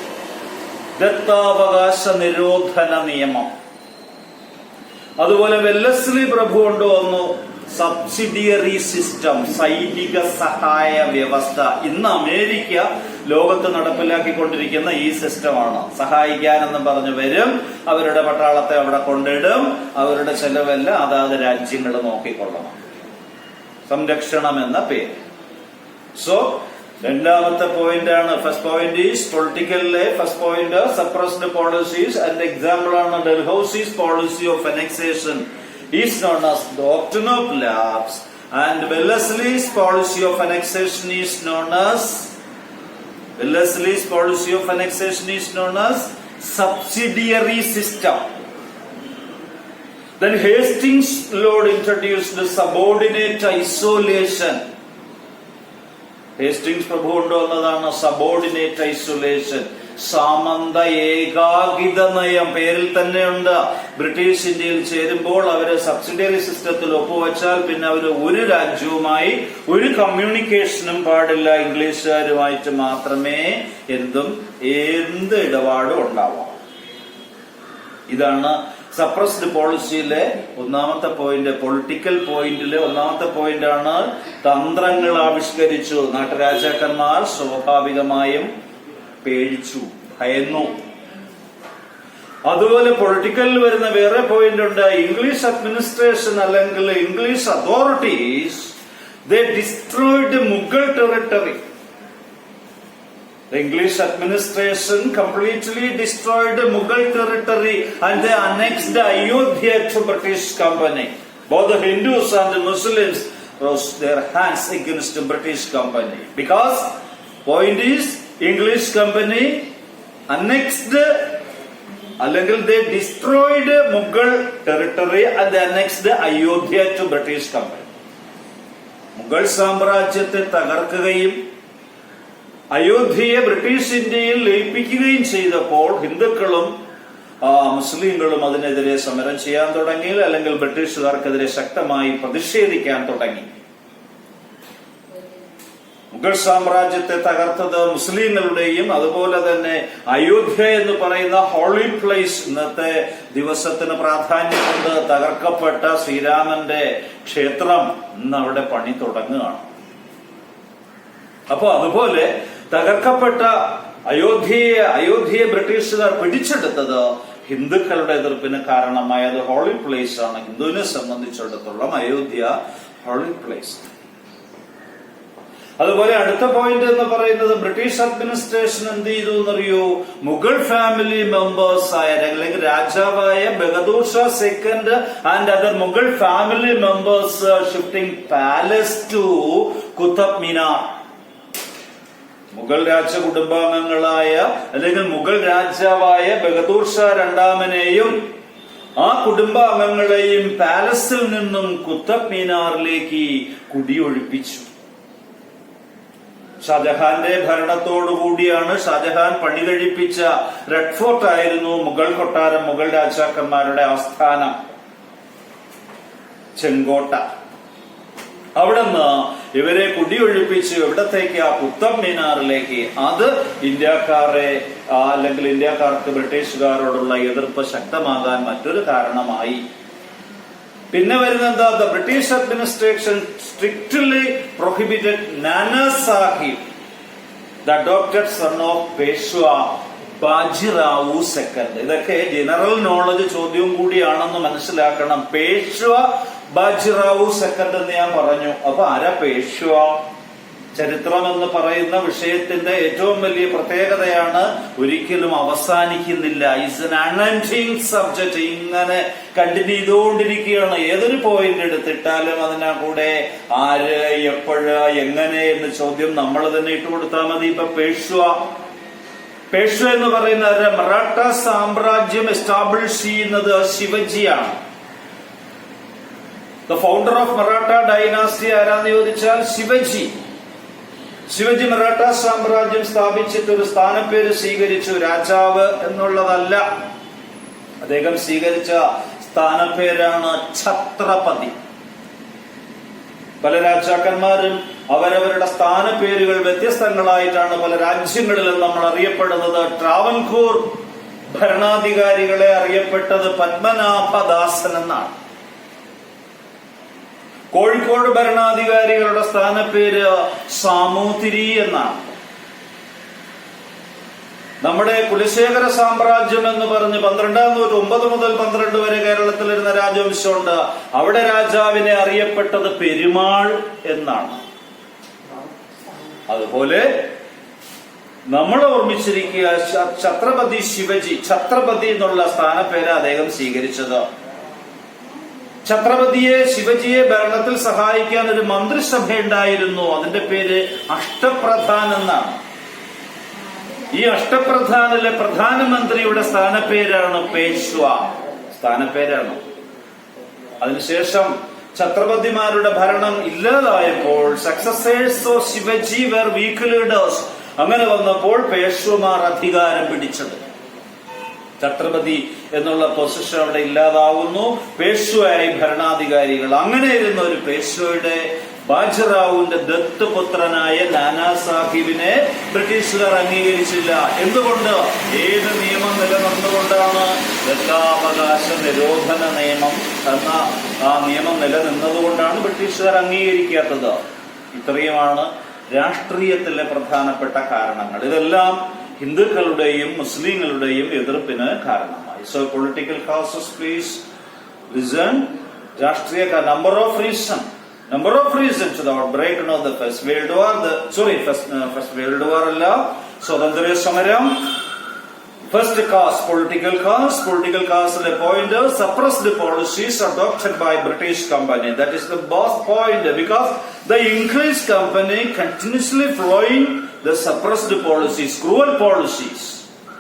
ദത്താവകാശ നിരോധന നിയമം. അതുപോലെ വെല്ലസ്ലി പ്രഭു കൊണ്ടുവന്നു സബ്സിഡിയറി സിസ്റ്റം, സൈനിക സഹായ വ്യവസ്ഥ. ഇന്ന് അമേരിക്ക ലോകത്ത് നടപ്പിലാക്കിക്കൊണ്ടിരിക്കുന്ന ഈ സിസ്റ്റമാണ്. സഹായിക്കാനെന്ന് പറഞ്ഞു വരും, അവരുടെ പട്ടാളത്തെ അവിടെ കൊണ്ടിടും, അവരുടെ ചെലവെല്ലാം അതാത് രാജ്യങ്ങൾ നോക്കിക്കൊള്ളണം. സംരക്ഷണം എന്ന പേര്. സോ രണ്ടാമത്തെ പോയിന്റ് ആണ്. ഫസ്റ്റ് പോയിന്റ് ഈസ് പൊളിറ്റിക്കലിലെ ഫസ്റ്റ് പോയിന്റ് സപ്രസ്ഡ് പോളിസീസ്. അതിന്റെ എക്സാമ്പിൾ ആണ് Dalhousie's policy of annexation is known as Doctrine of Lapse, and Wellesley's policy of annexation is known as subsidiary system. Then Hastings' Lord introduced subordinate isolation. Hastings പ്രഭു കൊണ്ടുവന്നതാണ് subordinate isolation, Samantha ഏകാകിത നയം. പേരിൽ തന്നെയുണ്ട്. British ഇന്ത്യയിൽ ചേരുമ്പോൾ അവര് subsidiary സിസ്റ്റത്തിൽ ഒപ്പുവെച്ചാൽ പിന്നെ അവര് ഒരു രാജ്യവുമായി ഒരു കമ്മ്യൂണിക്കേഷനും പാടില്ല. ഇംഗ്ലീഷുകാരുമായിട്ട് മാത്രമേ എന്ത് ഇടപാടും ഉണ്ടാവാം. ഇതാണ് സപ്രസ്ഡ് പോളിസിയിലെ ഒന്നാമത്തെ പോയിന്റ്. പൊളിറ്റിക്കൽ പോയിന്റിലെ ഒന്നാമത്തെ പോയിന്റാണ് തന്ത്രങ്ങൾ ആവിഷ്കരിച്ചു. നാട്ടുരാജാക്കന്മാർ സ്വാഭാവികമായും പേടിച്ചു, ഭയന്നു. അതുപോലെ പൊളിറ്റിക്കലിൽ വരുന്ന വേറെ പോയിന്റ് ഉണ്ട്. ഇംഗ്ലീഷ് അഡ്മിനിസ്ട്രേഷൻ അല്ലെങ്കിൽ English authorities they destroyed Mughal territory. The English administration completely destroyed Mughal territory and they annexed Ayodhya to British Company. Both the Hindus and the Muslims rose their hands against the British Company. Because point is, English Company annexed, അല്ലെങ്കിൽ they destroyed Mughal territory and they annexed Ayodhya to British Company. Mughal സാമ്രാജ്യത്തെ തകർക്കുകയും അയോധ്യയെ British ഇന്ത്യയിൽ ലയിപ്പിക്കുകയും ചെയ്തപ്പോൾ ഹിന്ദുക്കളും മുസ്ലിങ്ങളും അതിനെതിരെ സമരം ചെയ്യാൻ തുടങ്ങി, അല്ലെങ്കിൽ ബ്രിട്ടീഷുകാർക്കെതിരെ ശക്തമായി പ്രതിഷേധിക്കാൻ തുടങ്ങി. മുഗൾ സാമ്രാജ്യത്തെ തകർത്തത് മുസ്ലിങ്ങളുടെയും അതുപോലെ തന്നെ അയോധ്യ എന്ന് പറയുന്ന ഹോളി പ്ലേസ്, ഇന്നത്തെ ദിവസത്തിന് പ്രാധാന്യമുണ്ട്, തകർക്കപ്പെട്ട ശ്രീരാമന്റെ ക്ഷേത്രം ഇന്ന് അവിടെ പണി തുടങ്ങുകയാണ്. അപ്പൊ അതുപോലെ തകർക്കപ്പെട്ട അയോധ്യയെ ബ്രിട്ടീഷുകാർ പിടിച്ചെടുത്തത് ഹിന്ദുക്കളുടെ എതിർപ്പിന് കാരണമായത് ഹോളി പ്ലേസ് ആണ്. ഹിന്ദുവിനെ സംബന്ധിച്ചിടത്തോളം അയോധ്യ ഹോളി പ്ലേസ്. അതുപോലെ അടുത്ത പോയിന്റ് എന്ന് പറയുന്നത് ബ്രിട്ടീഷ് അഡ്മിനിസ്ട്രേഷൻ എന്ത് ചെയ്തു എന്നറിയോ? മുഗൾ ഫാമിലി മെമ്പേഴ്സ് ആയ അല്ലെങ്കിൽ രാജാവായ Bahadur Shah second and other Mughal family members shifting palace to Qutub Minar. Mughal രാജകുടുംബാംഗങ്ങളായ അല്ലെങ്കിൽ മുഗൾ രാജാവായ ബഹദൂർ ഷാ രണ്ടാമനെയും ആ കുടുംബാംഗങ്ങളെയും പാലസിൽ നിന്നും കുത്തബ് മീനാറിലേക്ക് കുടിയൊഴിപ്പിച്ചു. ഷാജഹാന്റെ ഭരണത്തോടുകൂടിയാണ് ഷാജഹാൻ പണി കഴിപ്പിച്ച റെഡ് ഫോർട്ട് ആയിരുന്നു മുഗൾ കൊട്ടാരം, മുഗൾ രാജാക്കന്മാരുടെ ആസ്ഥാനം, ചെങ്കോട്ട. അവിടുന്ന് ഇവരെ കുടിയൊഴിപ്പിച്ച് എവിടത്തേക്ക്? ആ കുത്തബ് മീനാറിലേക്ക്. അത് ഇന്ത്യക്കാർക്ക് ബ്രിട്ടീഷുകാരോടുള്ള എതിർപ്പ് ശക്തമാകാൻ മറ്റൊരു കാരണമായി. പിന്നെ വരുന്ന എന്താ? The British administration strictly prohibited Nana Sahib, the adopted son of Peshwa Bajirao second. ഇതൊക്കെ ജനറൽ നോളജ് ചോദ്യവും കൂടിയാണെന്ന് മനസ്സിലാക്കണം. പേഷ്വാ ബാജിറാവു സെക്കൻഡ് എന്ന് ഞാൻ പറഞ്ഞു. അപ്പൊ ആരാ പേഷ്വാ? ചരിത്രം എന്ന് പറയുന്ന വിഷയത്തിന്റെ ഏറ്റവും വലിയ പ്രത്യേകതയാണ് ഒരിക്കലും അവസാനിക്കുന്നില്ല. It's an unending subject. ഇങ്ങനെ കണ്ടിന്യൂ ചെയ്തുകൊണ്ടിരിക്കുകയാണ്. ഏതൊരു പോയിന്റ് എടുത്തിട്ടാലും അതിനാ കൂടെ ആര്, എപ്പോഴ്, എങ്ങനെ എന്ന് ചോദ്യം നമ്മൾ തന്നെ ഇട്ടുകൊടുത്താൽ മതി. ഇപ്പൊ പേഷ്വ എന്ന് പറയുന്ന മറാഠ സാമ്രാജ്യം എസ്റ്റാബ്ലിഷ് ചെയ്യുന്നത് ശിവജിയാണ്. The founder of Maratha dynasty ആരാന്ന് ചോദിച്ചാൽ ശിവജി മറാഠ സാമ്രാജ്യം സ്ഥാപിച്ചിട്ട് ഒരു സ്ഥാനപ്പേര് സ്വീകരിച്ചു. രാജാവ് എന്നുള്ളതല്ല, അദ്ദേഹം സ്വീകരിച്ച സ്ഥാനപ്പേരാണ് ഛത്രപതി. പല രാജാക്കന്മാരും അവരവരുടെ സ്ഥാനപ്പേരുകൾ വ്യത്യസ്തങ്ങളായിട്ടാണ് പല രാജ്യങ്ങളിലും നമ്മൾ അറിയപ്പെടുന്നത്. ട്രാവൻകൂർ ഭരണാധികാരികളെ അറിയപ്പെട്ടത് പത്മനാഭദാസൻ എന്നാണ്. കോഴിക്കോട് ഭരണാധികാരികളുടെ സ്ഥാനപ്പേര് സാമൂതിരി എന്നാണ്. നമ്മുടെ കുലശേഖര സാമ്രാജ്യം എന്ന് പറഞ്ഞ് 12-ാം നൂറ്റാണ്ട് 9 മുതൽ 12 വരെ കേരളത്തിലിരുന്ന രാജവംശമുണ്ട്. അവിടെ രാജാവിനെ അറിയപ്പെട്ടത് പെരുമാൾ എന്നാണ്. അതുപോലെ നമ്മൾ ഓർമ്മിച്ചിരിക്കുക ഛത്രപതി ശിവജി, ഛത്രപതി എന്നുള്ള സ്ഥാനപ്പേര് അദ്ദേഹം സ്വീകരിച്ചത്. ഛത്രപതിയെ ശിവജിയെ ഭരണത്തിൽ സഹായിക്കാൻ ഒരു മന്ത്രിസഭയുണ്ടായിരുന്നു. അതിന്റെ പേര് അഷ്ടപ്രധാൻ എന്നാണ്. ഈ അഷ്ടപ്രധാനിലെ പ്രധാനമന്ത്രിയുടെ സ്ഥാനപ്പേരാണ് പേഷ്വ. സ്ഥാനപ്പേരാണ്. അതിനുശേഷം ഛത്രപതിമാരുടെ ഭരണം ഇല്ലാതായപ്പോൾ successors of Shivaji were weak leaders. അങ്ങനെ വന്നപ്പോൾ പേഷ്വമാർ അധികാരം പിടിച്ചത്. ഛത്രപതി എന്നുള്ള പൊസിഷൻ അവിടെ ഇല്ലാതാവുന്നു. പേഷ്വയായി ഭരണാധികാരികൾ. അങ്ങനെ ഇരുന്ന ഒരു പേഷ്വയുടെ ബാജിറാവുവിന്റെ ദത്തുപുത്രനായ നാനാ സാഹിബിനെ ബ്രിട്ടീഷുകാർ അംഗീകരിച്ചില്ല. എന്തുകൊണ്ട്? ഏത് നിയമം നിലനിന്നുകൊണ്ടാണ്? ദത്താവകാശ നിരോധന നിയമം എന്ന ആ നിയമം നിലനിന്നതുകൊണ്ടാണ് ബ്രിട്ടീഷുകാർ അംഗീകരിക്കാത്തത്. ഇത്രയുമാണ് രാഷ്ട്രീയത്തിലെ പ്രധാനപ്പെട്ട കാരണങ്ങൾ. ഇതെല്ലാം ഹിന്ദുക്കളുടെയും മുസ്ലിങ്ങളുടെയും എതിർപ്പിന് കാരണമായി. So political causes, please listen. രാഷ്ട്രീയ number of reasons to the outbreak of the First World War. First World War അല്ല, സ്വാതന്ത്ര്യ സമരം. First cause, political cause. Political cause is a point, suppressed policies adopted by British company. That is the boss point, because the English company continuously following the suppressed policies, cruel policies.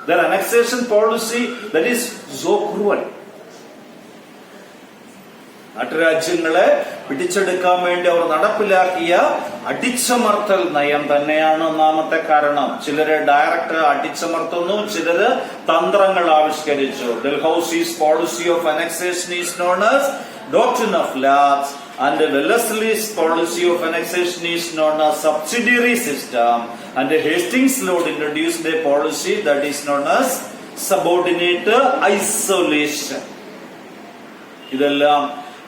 Their annexation policy, that is so cruel. നാട്ടുരാജ്യങ്ങളെ പിടിച്ചെടുക്കാൻ വേണ്ടി അവർ നടപ്പിലാക്കിയ അടിച്ചമർത്തൽ നയം തന്നെയാണ് ഒന്നാമത്തെ കാരണം. ചിലരെ direct അടിച്ചമർത്തുന്നു, ചിലര് തന്ത്രങ്ങൾ ആവിഷ്കരിച്ചു. Dalhousie's policy of annexation is known as doctrine of lapse, and Wellesley's policy of annexation is known as subsidiary system, and Hastings Lord introduced a policy that is known as subordinate isolation. ഇതെല്ലാം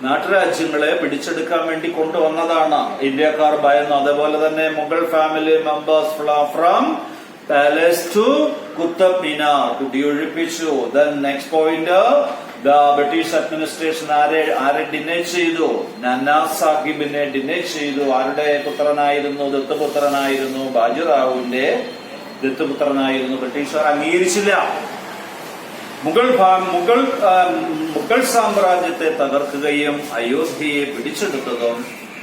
നാട്ടുരാജ്യങ്ങളെ പിടിച്ചെടുക്കാൻ വേണ്ടി കൊണ്ടുവന്നതാണ്. ഇന്ത്യക്കാർ ഭയന്നു. അതേപോലെ തന്നെ Mughal family members from palace to Qutub Minar കുടിയൊഴിപ്പിച്ചു. Then next point, the British administration ആരെ ഡിനൈ ചെയ്തു? നാനാ സാഹിബിനെ ഡിനൈ ചെയ്തു. ആരുടെ പുത്രനായിരുന്നു? ദത്തുപുത്രനായിരുന്നു. ബാജിറാവുവിന്റെ ദത്തുപുത്രനായിരുന്നു. ബ്രിട്ടീഷുകാർ അംഗീകരിച്ചില്ല. മുഗൾ സാമ്രാജ്യത്തെ തകർക്കുകയും അയോധ്യയെ പിടിച്ചെടുത്തതും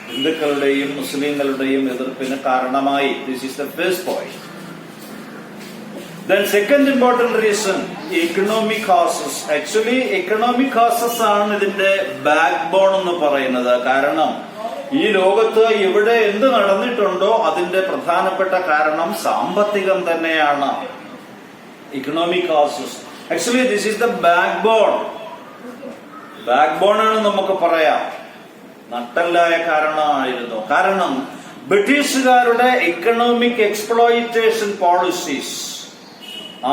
ഹിന്ദുക്കളുടെയും മുസ്ലിങ്ങളുടെയും എതിർപ്പിന് കാരണമായി. This is the first point. Then second important reason, economic causes. Actually economic causes ആണ് ഇതിന്റെ ബാക്ക് ബോൺ എന്ന് പറയുന്നത്. കാരണം ഈ ലോകത്ത് എവിടെ എന്ത് നടന്നിട്ടുണ്ടോ അതിന്റെ പ്രധാനപ്പെട്ട കാരണം സാമ്പത്തികം തന്നെയാണ്. economic causes. Actually this is the backbone. ആണ് നമുക്ക് പറയാം. നട്ടല്ലായ കാരണമായിരുന്നു. കാരണം ബ്രിട്ടീഷുകാരുടെ എക്കണോമിക് എക്സ്പ്ലോയിറ്റേഷൻ പോളിസീസ്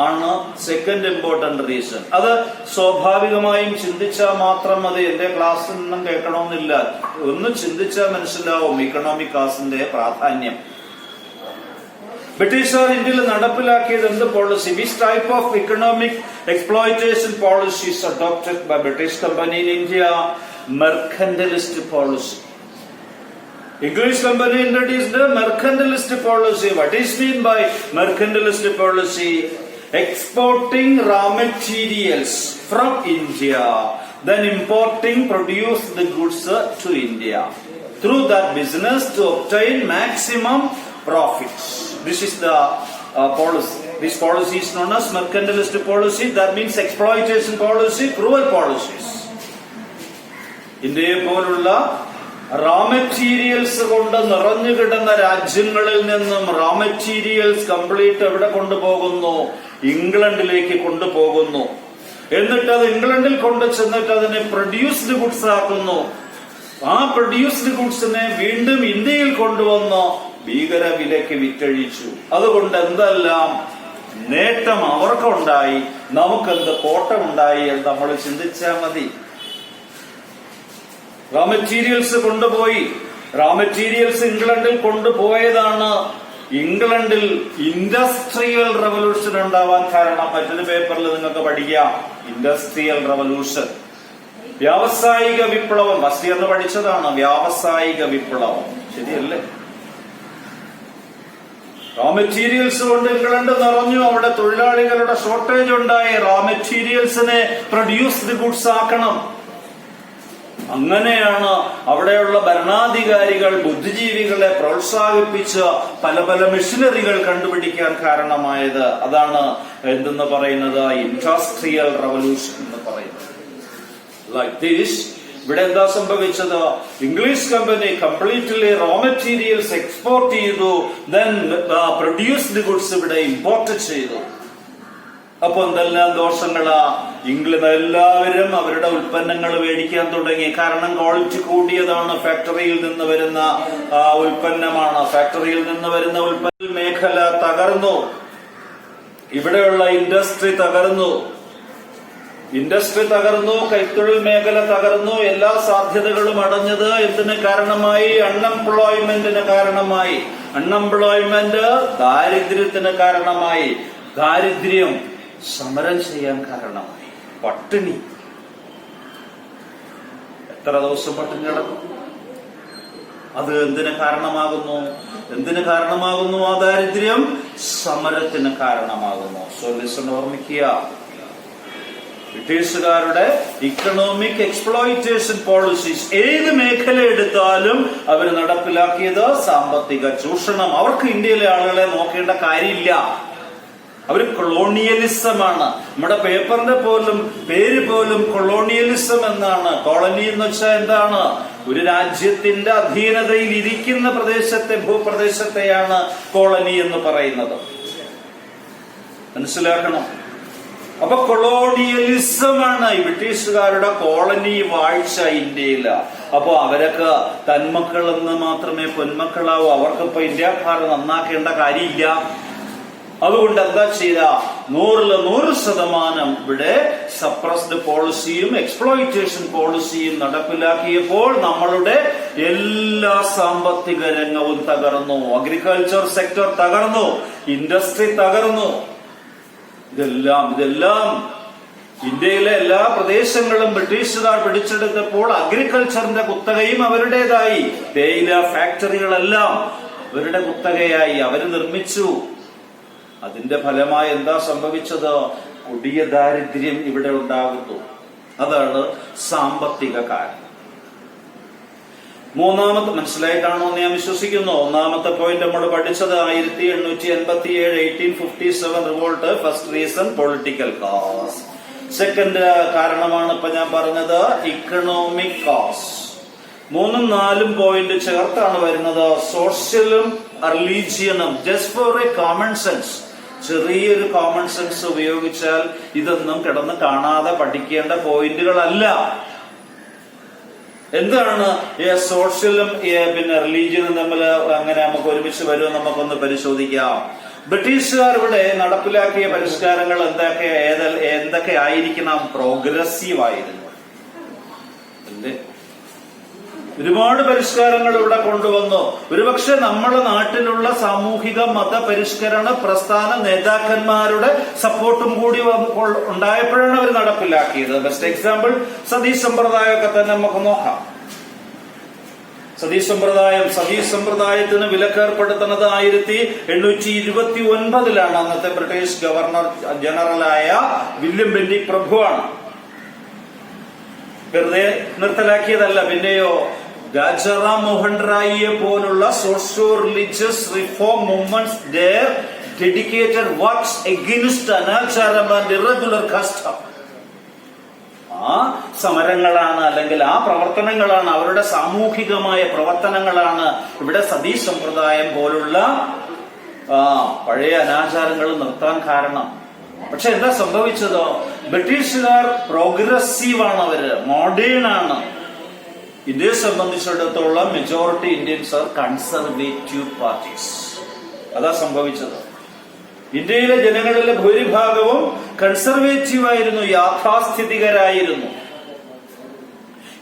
ആണ് സെക്കൻഡ് ഇമ്പോർട്ടന്റ് റീസൺ. അത് സ്വാഭാവികമായും ചിന്തിച്ചാൽ മാത്രം മതി. എന്റെ ക്ലാസ്സിൽ നിന്നും കേൾക്കണമെന്നില്ല. ഒന്ന് ചിന്തിച്ചാൽ മനസ്സിലാവും ഇക്കണോമിക് കാസിന്റെ പ്രാധാന്യം. ബ്രിട്ടീഷുകാർ ഇന്ത്യയിൽ നടപ്പിലാക്കിയത് എന്ത് policy? Which type of economic exploitation policies adopted by British company in India? Mercantilist policy. English company introduced the mercantilist policy. What is mean by mercantilist policy? Exporting raw materials from India, then importing produced goods to India. Through that business to obtain maximum profits. This is the policy. This policy is known as mercantilist policy. That means exploitation policy, cruel policies. ഇന്ത്യയെ പോലുള്ള റാ materials കൊണ്ട് നിറഞ്ഞു കിടന്ന രാജ്യങ്ങളിൽ നിന്നും റാ materials complete എവിടെ കൊണ്ടുപോകുന്നു? ഇംഗ്ലണ്ടിലേക്ക് കൊണ്ടുപോകുന്നു. എന്നിട്ട് അത് ഇംഗ്ലണ്ടിൽ കൊണ്ട് ചെന്നിട്ട് അതിനെ പ്രൊഡ്യൂസ്ഡ് ഗുഡ്സ് ആക്കുന്നു. ആ പ്രൊഡ്യൂസ്ഡ് ഗുഡ്സിനെ വീണ്ടും ഇന്ത്യയിൽ കൊണ്ടുവന്ന് ഭീകര വിലയ്ക്ക് വിറ്റഴിച്ചു. അതുകൊണ്ട് എന്തെല്ലാം നേട്ടം അവർക്കുണ്ടായി, നമുക്കെന്ത് കോട്ടമുണ്ടായി എന്ന് നമ്മൾ ചിന്തിച്ചാൽ മതി. റാ മെറ്റീരിയൽസ് കൊണ്ടുപോയി. റാ മെറ്റീരിയൽസ് ഇംഗ്ലണ്ടിൽ കൊണ്ടുപോയതാണ് ഇംഗ്ലണ്ടിൽ ഇൻഡസ്ട്രിയൽ റവല്യൂഷൻ ഉണ്ടാവാൻ കാരണം. മറ്റൊരു പേപ്പറിൽ നിങ്ങൾക്ക് പഠിക്കാം. ഇൻഡസ്ട്രിയൽ റവല്യൂഷൻ, വ്യാവസായിക വിപ്ലവം. ഫസ്റ്റ് ഇയറിന് പഠിച്ചതാണ് വ്യാവസായിക വിപ്ലവം. ശരിയല്ലേ? റാ മെറ്റീരിയൽസ് കൊണ്ട് ഇംഗ്ലണ്ട് നിറഞ്ഞു. അവിടെ തൊഴിലാളികളുടെ ഷോർട്ടേജ് ഉണ്ടായി. റാ മെറ്റീരിയൽസിനെ പ്രൊഡ്യൂസ്ഡ് ഗുഡ്സ് ആക്കണം. അങ്ങനെയാണ് അവിടെയുള്ള ഭരണാധികാരികൾ ബുദ്ധിജീവികളെ പ്രോത്സാഹിപ്പിച്ച് പല പല മെഷീനറികൾ കണ്ടുപിടിക്കാൻ കാരണമായത്. അതാണ് എന്തെന്ന് പറയുന്നത്? ഇൻഡസ്ട്രിയൽ റവല്യൂഷൻ എന്ന് പറയുന്നത്. Like this, ഇവിടെ എന്താ സംഭവിച്ചത്? English company completely raw materials export ചെയ്തു, ദെൻ പ്രൊഡ്യൂസ്ഡ് ഗുഡ്സ് ഇവിടെ ഇമ്പോർട്ട് ചെയ്തു. അപ്പൊ എന്തെല്ലാം ദോഷങ്ങളാ? എല്ലാവരും അവരുടെ ഉൽപ്പന്നങ്ങൾ മേടിക്കാൻ തുടങ്ങി. കാരണം ക്വാളിറ്റി കൂടിയതാണ്, ഫാക്ടറിയിൽ നിന്ന് വരുന്ന ഉൽപ്പന്നമാണ്. ഫാക്ടറിയിൽ നിന്ന് വരുന്ന ഉൽപ്പന്ന മേഖല തകർന്നു, ഇവിടെയുള്ള ഇൻഡസ്ട്രി തകർന്നു, കൈത്തൊഴിൽ മേഖല തകർന്നു. എല്ലാ സാധ്യതകളും അടഞ്ഞത് എന്തിന് കാരണമായി? അൺഎംപ്ലോയ്മെന്റിന് കാരണമായി. അൺഎംപ്ലോയ്മെന്റ് ദാരിദ്ര്യത്തിന് കാരണമായി. ദാരിദ്ര്യം സമരം ചെയ്യാൻ കാരണമായി. പട്ടിണി, എത്ര ദിവസം പട്ടിണി കിടക്കും? അത് എന്തിന് കാരണമാകുന്നു? ആ ദാരിദ്ര്യം സമരത്തിന് കാരണമാകുന്നു. സോ ലിസൺ, ഓർമ്മിക്കുക, ബ്രിട്ടീഷുകാരുടെ ഇക്കണോമിക് എക്സ്പ്ലോയിറ്റേഷൻ പോളിസീസ് ഏത് മേഖല എടുത്താലും അവർ നടപ്പിലാക്കിയത് സാമ്പത്തിക ചൂഷണം. അവർക്ക് ഇന്ത്യയിലെ ആളുകളെ നോക്കേണ്ട കാര്യമില്ല. അവർ കൊളോണിയലിസമാണ്. നമ്മുടെ പേപ്പറിന്റെ പേര് പോലും കൊളോണിയലിസം എന്നാണ്. കോളനി എന്ന് വെച്ചാൽ എന്താണ്? ഒരു രാജ്യത്തിന്റെ അധീനതയിൽ ഇരിക്കുന്ന ഭൂപ്രദേശത്തെയാണ് കോളനി എന്ന് പറയുന്നത്. മനസ്സിലാക്കണം. അപ്പൊ കൊളോണിയലിസമാണ് ഈ ബ്രിട്ടീഷുകാരുടെ കോളനി വാഴ്ച ഇന്ത്യയില്. അപ്പൊ അവരൊക്കെ തന്മക്കൾ എന്ന് മാത്രമേ പൊന്മക്കളാവൂ. അവർക്കിപ്പോ ഇന്ത്യക്കാരെ നന്നാക്കേണ്ട കാര്യമില്ല. അതുകൊണ്ട് എന്താ ചെയ്ത? 100% ഇവിടെ സപ്രസ്ഡ് പോളിസിയും എക്സ്പ്ലോയിറ്റേഷൻ പോളിസിയും നടപ്പിലാക്കിയപ്പോൾ നമ്മളുടെ എല്ലാ സാമ്പത്തിക രംഗവും തകർന്നു. അഗ്രികൾച്ചർ സെക്ടർ തകർന്നു, ഇൻഡസ്ട്രി തകർന്നു. ഇതെല്ലാം ഇന്ത്യയിലെ എല്ലാ പ്രദേശങ്ങളും ബ്രിട്ടീഷുകാർ പിടിച്ചെടുത്തപ്പോൾ അഗ്രികൾച്ചറിന്റെ കുത്തകയും അവരുടേതായി. തേയില ഫാക്ടറികളെല്ലാം അവരുടെ കുത്തകയായി. അവര് നിർമ്മിച്ചു. അതിന്റെ ഫലമായി എന്താ സംഭവിച്ചത്? കൊടിയ ദാരിദ്ര്യം ഇവിടെ ഉണ്ടാകുന്നു. അതാണ് സാമ്പത്തിക കാരണം. മൂന്നാമത്തെ മനസ്സിലായിട്ടാണോ എന്ന് ഞാൻ വിശ്വസിക്കുന്നു. ഒന്നാമത്തെ പോയിന്റ് നമ്മൾ പഠിച്ചത് 1887 1857 revolt. First reason political cause. Second കാരണമാണ് ഇപ്പൊ ഞാൻ പറഞ്ഞത് ഇക്കണോമിക് കോസ്. 3ഉം 4ഉം പോയിന്റ് ചേർത്താണ് വരുന്നത്. സോഷ്യലും റിലീജിയനും. Just for a common sense, ചെറിയൊരു കോമൺ സെൻസ് ഉപയോഗിച്ചാൽ ഇതൊന്നും കിടന്ന് കാണാതെ പഠിക്കേണ്ട പോയിന്റുകളല്ല. എന്താണ് സോഷ്യലും റിലീജിയനും തമ്മിൽ അങ്ങനെ നമുക്ക് ഒരുമിച്ച് വരുമെന്ന് നമുക്കൊന്ന് പരിശോധിക്കാം. ബ്രിട്ടീഷുകാർ ഇവിടെ നടപ്പിലാക്കിയ പരിഷ്കാരങ്ങൾ എന്തൊക്കെ ആയിരിക്കണം? പ്രോഗ്രസീവ് ആയിരുന്നു. ഒരുപാട് പരിഷ്കാരങ്ങൾ ഇവിടെ കൊണ്ടുവന്നു. ഒരുപക്ഷെ നമ്മുടെ നാട്ടിലുള്ള സാമൂഹിക മത പരിഷ്കരണ പ്രസ്ഥാന നേതാക്കന്മാരുടെ സപ്പോർട്ടും കൂടി ഉണ്ടായപ്പോഴാണ് അവർ നടപ്പിലാക്കിയത്. ബെസ്റ്റ് എക്സാമ്പിൾ സതീ സമ്പ്രദായമൊക്കെ തന്നെ നമുക്ക് നോക്കാം. സതീ സമ്പ്രദായത്തിന് വിലക്കേർപ്പെടുത്തുന്നത് 1829 അന്നത്തെ ബ്രിട്ടീഷ് ഗവർണർ ജനറലായ വില്യം ബെന്റിക് പ്രഭുവാണ്. വെറുതെ നിർത്തലാക്കിയതല്ല. പിന്നെയോ രാജാറാം മോഹൻ റായിയെ പോലുള്ള socio religious reform movements dedicated works against അനാചാരം ആൻഡ് ഇറഗുലർ കസ്റ്റം. ആ സമരങ്ങളാണ്, അല്ലെങ്കിൽ ആ പ്രവർത്തനങ്ങളാണ്, അവരുടെ സാമൂഹികമായ പ്രവർത്തനങ്ങളാണ് ഇവിടെ സതീ സമ്പ്രദായം പോലുള്ള പഴയ അനാചാരങ്ങൾ നിർത്താൻ കാരണം. പക്ഷെ എന്താ സംഭവിച്ചതോ? ബ്രിട്ടീഷുകാർ പ്രോഗ്രസീവാണ്, അവര് മോഡേൺ ആണ്. ഇന്ത്യയെ സംബന്ധിച്ചിടത്തോളം majority Indians are conservative parties. അതാ സംഭവിച്ചത്. ഇന്ത്യയിലെ ജനങ്ങളിലെ ഭൂരിഭാഗവും കൺസർവേറ്റീവ് ആയിരുന്നു,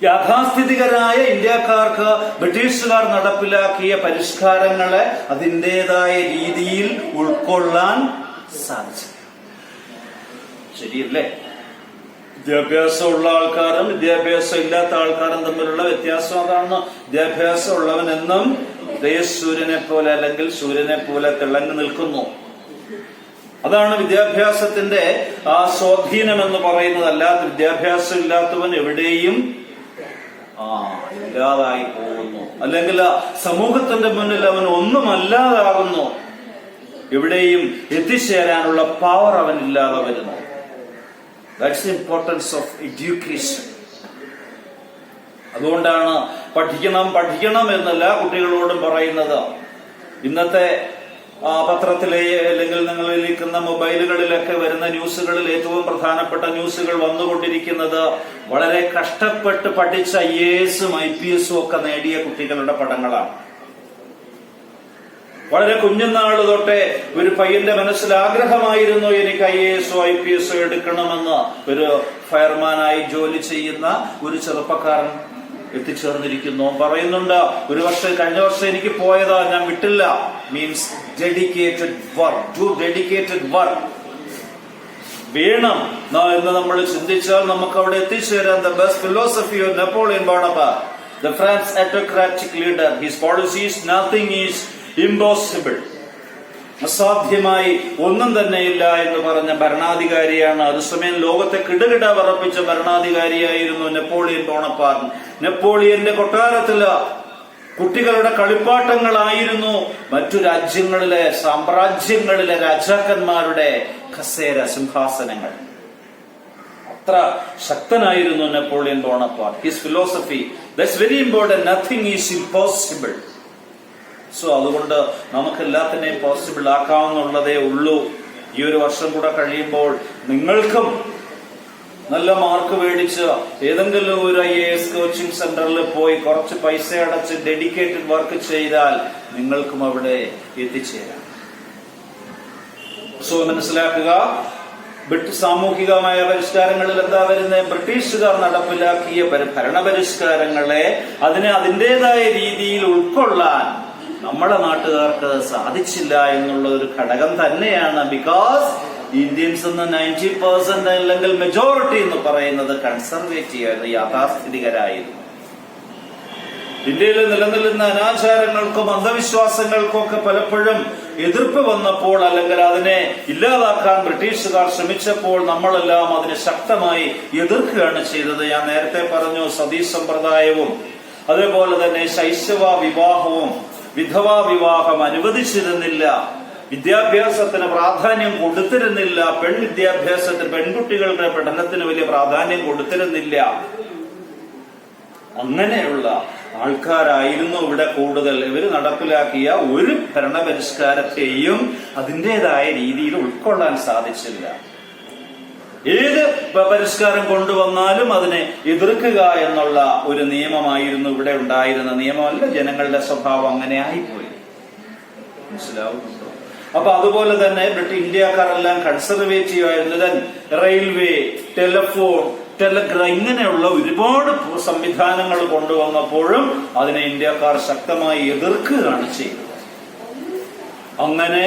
യാഥാസ്ഥിതികരായ ഇന്ത്യക്കാർക്ക് ബ്രിട്ടീഷുകാർ നടപ്പിലാക്കിയ പരിഷ്കാരങ്ങളെ അതിൻ്റെതായ രീതിയിൽ ഉൾക്കൊള്ളാൻ സാധിച്ചു. ശരിയല്ലേ? വിദ്യാഭ്യാസമുള്ള ആൾക്കാരും വിദ്യാഭ്യാസം ഇല്ലാത്ത ആൾക്കാരും തമ്മിലുള്ള വ്യത്യാസം അതാണ്. വിദ്യാഭ്യാസം ഉള്ളവനെന്നും ഉദയസൂര്യനെ പോലെ അല്ലെങ്കിൽ സൂര്യനെ പോലെ തിളങ്ങി നിൽക്കുന്നു. അതാണ് വിദ്യാഭ്യാസത്തിന്റെ ആ സ്വാധീനം എന്ന് പറയുന്നത്. അല്ലാതെ വിദ്യാഭ്യാസം ഇല്ലാത്തവൻ എവിടെയും ഇല്ലാതായി പോകുന്നു, അല്ലെങ്കിൽ സമൂഹത്തിന്റെ മുന്നിൽ അവൻ ഒന്നുമല്ലാതാകുന്നു. എവിടെയും എത്തിച്ചേരാനുള്ള പവർ അവനില്ലാതെ വരുന്നു. That's the importance of education. അതുകൊണ്ടാണ് പഠിക്കണം എന്നല്ല കുട്ടികളോടും പറയുന്നത്. ഇന്നത്തെ പത്രത്തിലെ അല്ലെങ്കിൽ നിങ്ങളിരിക്കുന്ന മൊബൈലുകളിലൊക്കെ വരുന്ന ന്യൂസുകളിൽ ഏറ്റവും പ്രധാനപ്പെട്ട ന്യൂസുകൾ വന്നുകൊണ്ടിരിക്കുന്നത് വളരെ കഷ്ടപ്പെട്ട് പഠിച്ച IAS-ഉം IPS-ഉം ഒക്കെ നേടിയ കുട്ടികളുടെ പടങ്ങളാണ്. വളരെ കുഞ്ഞുനാള് തൊട്ടേ ഒരു പയ്യന്റെ മനസ്സിൽ ആഗ്രഹമായിരുന്നു എനിക്ക് IAS-ഓ IPS-ഓ എടുക്കണമെന്ന്. ഒരു ഫയർമാനായി ജോലി ചെയ്യുന്ന ഒരു ചെറുപ്പക്കാരൻ എത്തിച്ചേർന്നിരിക്കുന്നു. പറയുന്നുണ്ട്, കഴിഞ്ഞ വർഷം എനിക്ക് പോയതാ, ഞാൻ വിട്ടില്ല. മീൻസ് ഡെഡിക്കേറ്റഡ് വർക്ക് വേണം എന്ന് നമ്മൾ ചിന്തിച്ചാൽ നമുക്ക് അവിടെ എത്തിച്ചേരാൻ. The best philosophy of Napoleon Bonaparte, the French autocratic leader, his policies, nothing is impossible. അസാധ്യമായി ഒന്നും തന്നെയില്ല എന്ന് പറഞ്ഞ ഭരണാധികാരിയാണ്. അതേസമയം ലോകത്തെ കിടുകിട വിറപ്പിച്ച ഭരണാധികാരിയായിരുന്നു നെപ്പോളിയൻ ബോണപ്പാർട്ട്. നെപ്പോളിയന്റെ കൊട്ടാരത്തില് കുട്ടികളുടെ കളിപ്പാട്ടങ്ങളായിരുന്നു മറ്റു രാജ്യങ്ങളിലെ സാമ്രാജ്യങ്ങളിലെ രാജാക്കന്മാരുടെ കസേര, സിംഹാസനങ്ങൾ. അത്ര ശക്തനായിരുന്നു Napoleon Bonaparte. His philosophy, that's very important, nothing is impossible. So അതുകൊണ്ട് നമുക്ക് എല്ലാത്തിനെയും പോസിബിൾ ആക്കാവുന്നുള്ളതേ ഉള്ളൂ. ഈ ഒരു വർഷം കൂടെ കഴിയുമ്പോൾ നിങ്ങൾക്കും നല്ല മാർക്ക് മേടിച്ച് ഏതെങ്കിലും ഒരു IAS കോച്ചിങ് സെന്ററിൽ പോയി കുറച്ച് പൈസ അടച്ച് ഡെഡിക്കേറ്റഡ് വർക്ക് ചെയ്താൽ നിങ്ങൾക്കും അവിടെ എത്തിച്ചേരാം. സോ മനസ്സിലാക്കുക, സാമൂഹികമായ പരിഷ്കാരങ്ങളിൽ എന്താ വരുന്നത്? ബ്രിട്ടീഷുകാർ നടപ്പിലാക്കിയ ഭരണപരിഷ്കാരങ്ങളെ അതിന്റേതായ രീതിയിൽ ഉൾക്കൊള്ളാൻ നമ്മുടെ നാട്ടുകാർക്ക് സാധിച്ചില്ല എന്നുള്ള ഒരു ഘടകം തന്നെയാണ്. ബിക്കോസ് ഇന്ത്യൻസ് എന്ന് 90% അല്ലെങ്കിൽ മെജോറിറ്റി എന്ന് പറയുന്നത് കൺസർവേറ്റീവ് ആയിരുന്നു, യാഥാസ്ഥിതികരായിരുന്നു. ഇന്ത്യയിൽ നിലനിൽക്കുന്ന അനാചാരങ്ങൾക്കും അന്ധവിശ്വാസങ്ങൾക്കും ഒക്കെ പലപ്പോഴും എതിർപ്പ് വന്നപ്പോൾ അല്ലെങ്കിൽ അതിനെ ഇല്ലാതാക്കാൻ ബ്രിട്ടീഷുകാർ ശ്രമിച്ചപ്പോൾ നമ്മളെല്ലാം അതിനെ ശക്തമായി എതിർക്കുകയാണ് ചെയ്തത്. ഞാൻ നേരത്തെ പറഞ്ഞു, സതീ സമ്പ്രദായവും അതേപോലെ തന്നെ ശൈശവ വിവാഹവും വിധവാ വിവാഹം അനുവദിച്ചിരുന്നില്ല. വിദ്യാഭ്യാസത്തിന് പ്രാധാന്യം കൊടുത്തിരുന്നില്ല. വിദ്യാഭ്യാസത്തിന്, പെൺകുട്ടികളുടെ പഠനത്തിന് വലിയ പ്രാധാന്യം കൊടുത്തിരുന്നില്ല. അങ്ങനെയുള്ള ആൾക്കാരായിരുന്നു ഇവിടെ കൂടുതൽ. ഇവര് നടപ്പിലാക്കിയ ഒരു ഭരണപരിഷ്കാരത്തെയും അതിൻ്റെതായ രീതിയിൽ ഉൾക്കൊള്ളാൻ സാധിച്ചില്ല. ഏത് പരിഷ്കാരം കൊണ്ടുവന്നാലും അതിനെ എതിർക്കുക എന്നുള്ള ഒരു നിയമമായിരുന്നു ഇവിടെ ഉണ്ടായിരുന്ന. നിയമമല്ല, ജനങ്ങളുടെ സ്വഭാവം അങ്ങനെ ആയിപ്പോയി. മനസ്സിലാവുന്നുണ്ടോ? അപ്പൊ അതുപോലെ തന്നെ ഇന്ത്യക്കാരെല്ലാം കൺസർവേറ്റീവ് ആയിരുന്നു. റെയിൽവേ, ടെലിഫോൺ, ടെലിഗ്രാം ഇങ്ങനെയുള്ള ഒരുപാട് സംവിധാനങ്ങൾ കൊണ്ടുവന്നപ്പോഴും അതിനെ ഇന്ത്യക്കാർ ശക്തമായി എതിർക്കുകയാണ് ചെയ്തത്. അങ്ങനെ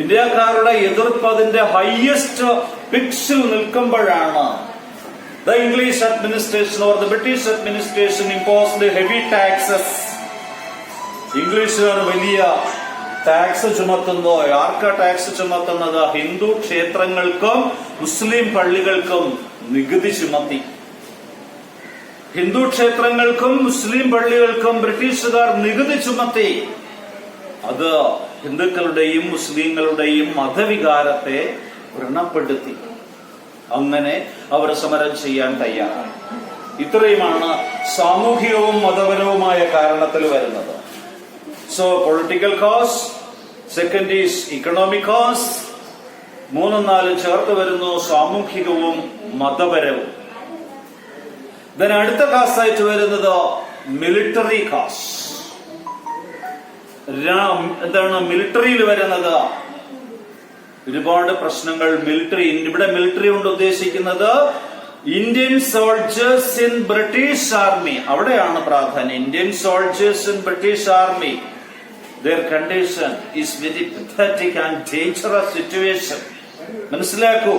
ഇന്ത്യക്കാരുടെ എതിർപ്പ് അതിന്റെ ഹയസ്റ്റ് പിച്ചിൽ നിൽക്കുമ്പോഴാണ് the English administration or the British administration imposed heavy taxes. ഇംഗ്ലീഷുകാർ വലിയ ടാക്സ് ചുമത്തുന്നു. ആർക്കാ ടാക്സ് ചുമത്തുന്നത്? ഹിന്ദു ക്ഷേത്രങ്ങൾക്കും മുസ്ലിം പള്ളികൾക്കും നികുതി ചുമത്തി. ഹിന്ദു ക്ഷേത്രങ്ങൾക്കും മുസ്ലിം പള്ളികൾക്കും ബ്രിട്ടീഷുകാർ നികുതി ചുമത്തി. അത് ഹിന്ദുക്കളുടെയും മുസ്ലിങ്ങളുടെയും മതവികാരത്തെ വ്രണപ്പെടുത്തി. അങ്ങനെ അവർ സമരം ചെയ്യാൻ തയ്യാറായി. ഇത്രയുമാണ് സാമൂഹികവും മതപരവുമായ കാരണത്തിൽ വരുന്നത്. So political cause, second is economic cause, 3, 4 ചേർത്ത് വരുന്നു സാമൂഹികവും മതപരവും. then അടുത്ത കാസായിട്ട് വരുന്നത് മിലിറ്ററി കാസ്. എന്താണ് മിലിറ്ററിയിൽ വരുന്നത്? ഒരുപാട് പ്രശ്നങ്ങൾ മിലിറ്ററി. ഇവിടെ മിലിറ്ററി കൊണ്ട് ഉദ്ദേശിക്കുന്നത് Indian soldiers in British army. അവിടെയാണ് പ്രാധാന്യം. Indian soldiers in British army, their condition is very pathetic and dangerous situation. മനസ്സിലാക്കൂ,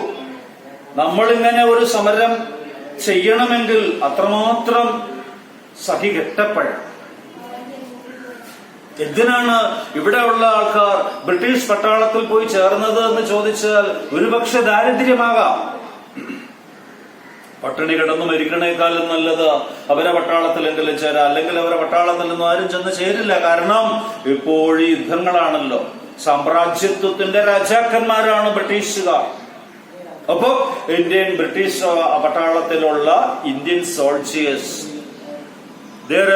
നമ്മളിങ്ങനെ ഒരു സമരം ചെയ്യണമെങ്കിൽ അത്രമാത്രം സഹികെട്ടപ്പോഴാണ്. എന്തിനാണ് ഇവിടെയുള്ള ആൾക്കാർ ബ്രിട്ടീഷ് പട്ടാളത്തിൽ പോയി ചേർന്നത് എന്ന് ചോദിച്ചാൽ ഒരുപക്ഷെ ദാരിദ്ര്യമാകാം. പട്ടിണി കിടന്നു മരിക്കണേക്കാളും നല്ലത് അവരെ പട്ടാളത്തിലെങ്കിലും ചേരാം. അല്ലെങ്കിൽ അവരെ പട്ടാളത്തിൽ നിന്നും ആരും ചെന്ന് ചേരില്ല. കാരണം ഇപ്പോഴും യുദ്ധങ്ങളാണല്ലോ. സാമ്രാജ്യത്വത്തിന്റെ രാജാക്കന്മാരാണ് ബ്രിട്ടീഷുകാർ. their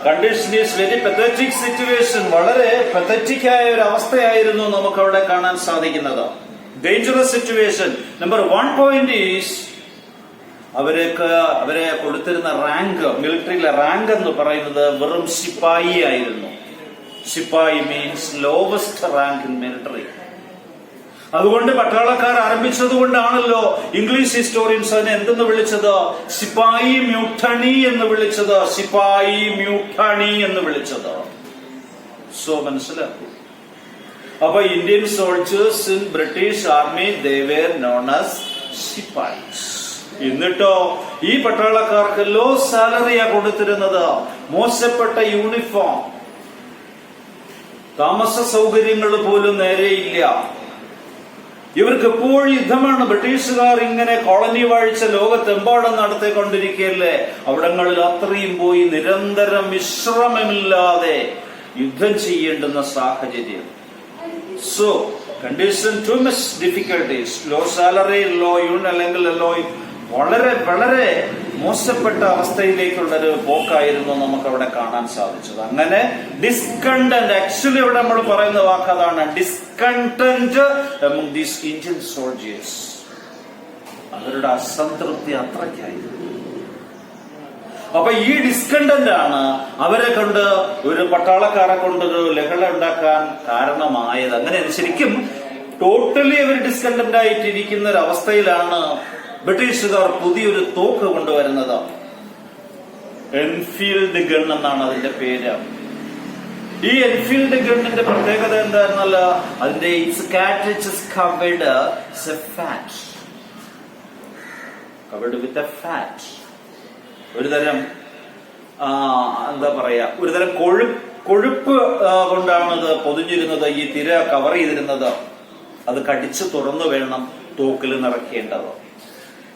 condition is very pathetic situation. വളരെ pathetic ആയ ഒരു അവസ്ഥയായിരുന്നു നമുക്ക് അവിടെ കാണാൻ സാധിക്കുന്നത്. Dangerous situation. Number 1 point is അവരെ കൊടുത്തിരുന്ന റാങ്ക്, മിലിറ്ററിയിലെ റാങ്ക് എന്ന് പറയുന്നത് വെറും സിപ്പായി ആയിരുന്നു. സിപ്പായി means lowest rank in military. അതുകൊണ്ട് പട്ടാളക്കാർ ആരംഭിച്ചത് കൊണ്ടാണല്ലോ ഇംഗ്ലീഷ് ഹിസ്റ്റോറിയൻസ് അതിനെ എന്തെന്ന് വിളിച്ചത്? സിപ്പായി മ്യൂട്ടണി എന്ന് വിളിച്ചത്. സിപ്പായി മ്യൂട്ടണി എന്ന് വിളിച്ചത്. സോ മനസ്സിലാക്കൂ. അപ്പൊ Indian soldiers in British army they were known as sepoys. എന്നിട്ടോ ഈ പട്ടാളക്കാർക്ക് ലോ സാലറിയാ കൊടുത്തിരുന്നത്, മോശപ്പെട്ട യൂണിഫോം, താമസ സൗകര്യങ്ങൾ പോലും നേരെയില്ല. ഇവർക്ക് എപ്പോഴും യുദ്ധമാണ്. ബ്രിട്ടീഷുകാർ ഇങ്ങനെ കോളനി വാഴ്ച ലോകത്തെമ്പാടും നടത്തിക്കൊണ്ടിരിക്കുകയല്ലേ. അവിടങ്ങളിൽ അത്രയും പോയി നിരന്തരം വിശ്രമമില്ലാതെ യുദ്ധം ചെയ്യേണ്ടുന്ന സാഹചര്യം. So condition too much difficulties, low salary, low യൂൺ അല്ലെങ്കിൽ ലോ വളരെ വളരെ മോശപ്പെട്ട അവസ്ഥയിലേക്കുള്ളൊരു പോക്കായിരുന്നു നമുക്ക് അവിടെ കാണാൻ സാധിച്ചത്. അങ്ങനെ ഡിസ്കണ്ടന്റ്, ആക്ച്വലി ഇവിടെ നമ്മൾ പറയുന്ന വാക്ക് അതാണ്, discontent among these Indian soldiers. അവരുടെ അസംതൃപ്തി അത്രയ്ക്കായിരുന്നു. അപ്പൊ ഈ ഡിസ്കണ്ടന്റ് ആണ് അവരെ കൊണ്ട്, ഒരു പട്ടാളക്കാരെ കൊണ്ടൊരു ലഹള ഉണ്ടാക്കാൻ കാരണമായത്. അങ്ങനെ ശരിക്കും ടോട്ടലി അവർ ഡിസ്കണ്ടന്റ് ആയിട്ടിരിക്കുന്ന ഒരു അവസ്ഥയിലാണ് ബ്രിട്ടീഷുകാർ പുതിയൊരു തോക്ക് കൊണ്ടുവരുന്നത്. എൻഫീൽഡ് ഗൺ എന്നാണ് അതിന്റെ പേര്. ഈ എൻഫീൽഡ് ഗണ്ണിന്റെ പ്രത്യേകത എന്തായിരുന്നല്ല, അതിന്റെ ഒരുതരം എന്താ പറയാ, ഒരുതരം കൊഴുപ്പ് കൊണ്ടാണ് ഇത് പൊതിഞ്ഞിരുന്നത്, ഈ തിര കവർ ചെയ്തിരുന്നത്. അത് കടിച്ചു തുറന്നു വേണം തോക്കിൽ നിറയ്ക്കേണ്ടത്.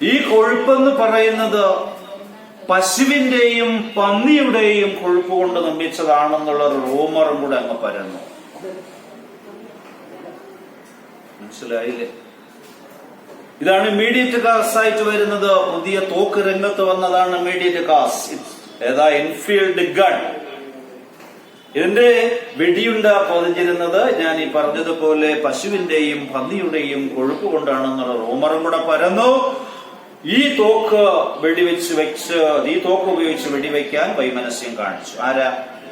ഈ കൊഴുപ്പെന്ന് പറയുന്നത് പശുവിന്റെയും പന്നിയുടെയും കൊഴുപ്പ് കൊണ്ട് നിർമ്മിച്ചതാണെന്നുള്ള ഒരു റൂമറും കൂടെ അങ്ങ് പരന്നു. മനസ്സിലായില്ലേ? ഇതാണ് ഇമ്മീഡിയറ്റ് കാസ് ആയിട്ട് വരുന്നത്. പുതിയ തോക്ക് രംഗത്ത് വന്നതാണ് ഇമ്മീഡിയറ്റ് കാസ്. ഏതാ? Enfield gun. ഇതിന്റെ വെടിയുണ്ട പൊതിഞ്ഞിരുന്നത് ഞാൻ ഈ പറഞ്ഞതുപോലെ പശുവിന്റെയും പന്നിയുടെയും കൊഴുപ്പ് കൊണ്ടാണെന്നുള്ള റൂമറും കൂടെ പരന്നു. ഈ തോക്ക് ഉപയോഗിച്ച് വെടിവെക്കാൻ വൈമനസ്യം കാണിച്ചു. ആരാ?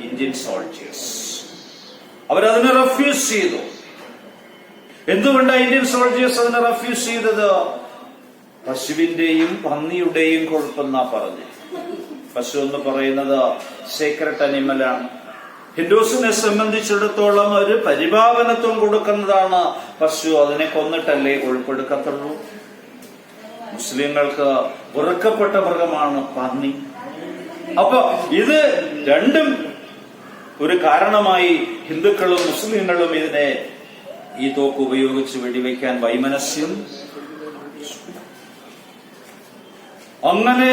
Indian soldiers. അവരതിനെ റെഫ്യൂസ് ചെയ്തു. എന്തുകൊണ്ടാണ് ഇന്ത്യൻ സോൾജേഴ്സ് അതിനെ റെഫ്യൂസ് ചെയ്തത്? പശുവിന്റെയും പന്നിയുടെയും കൊഴുപ്പെന്നാ പറഞ്ഞു. പശു എന്ന് പറയുന്നത് സീക്രട്ട് അനിമലാണ്. ഹിന്ദുസിനെ സംബന്ധിച്ചിടത്തോളം ഒരു പരിപാവനത്വം കൊടുക്കുന്നതാണ് പശു. അതിനെ കൊന്നിട്ടല്ലേ കൊഴുപ്പെടുക്കത്തുള്ളൂ. മുസ്ലിങ്ങൾക്ക് വെറുക്കപ്പെട്ട മൃഗമാണ് പന്നി. അപ്പൊ ഇത് രണ്ടും ഒരു കാരണമായി ഹിന്ദുക്കളും മുസ്ലിങ്ങളും ഇതിനെ, ഈ തോക്ക് ഉപയോഗിച്ച് വെടിവെക്കാൻ വൈമനസ്യം. അങ്ങനെ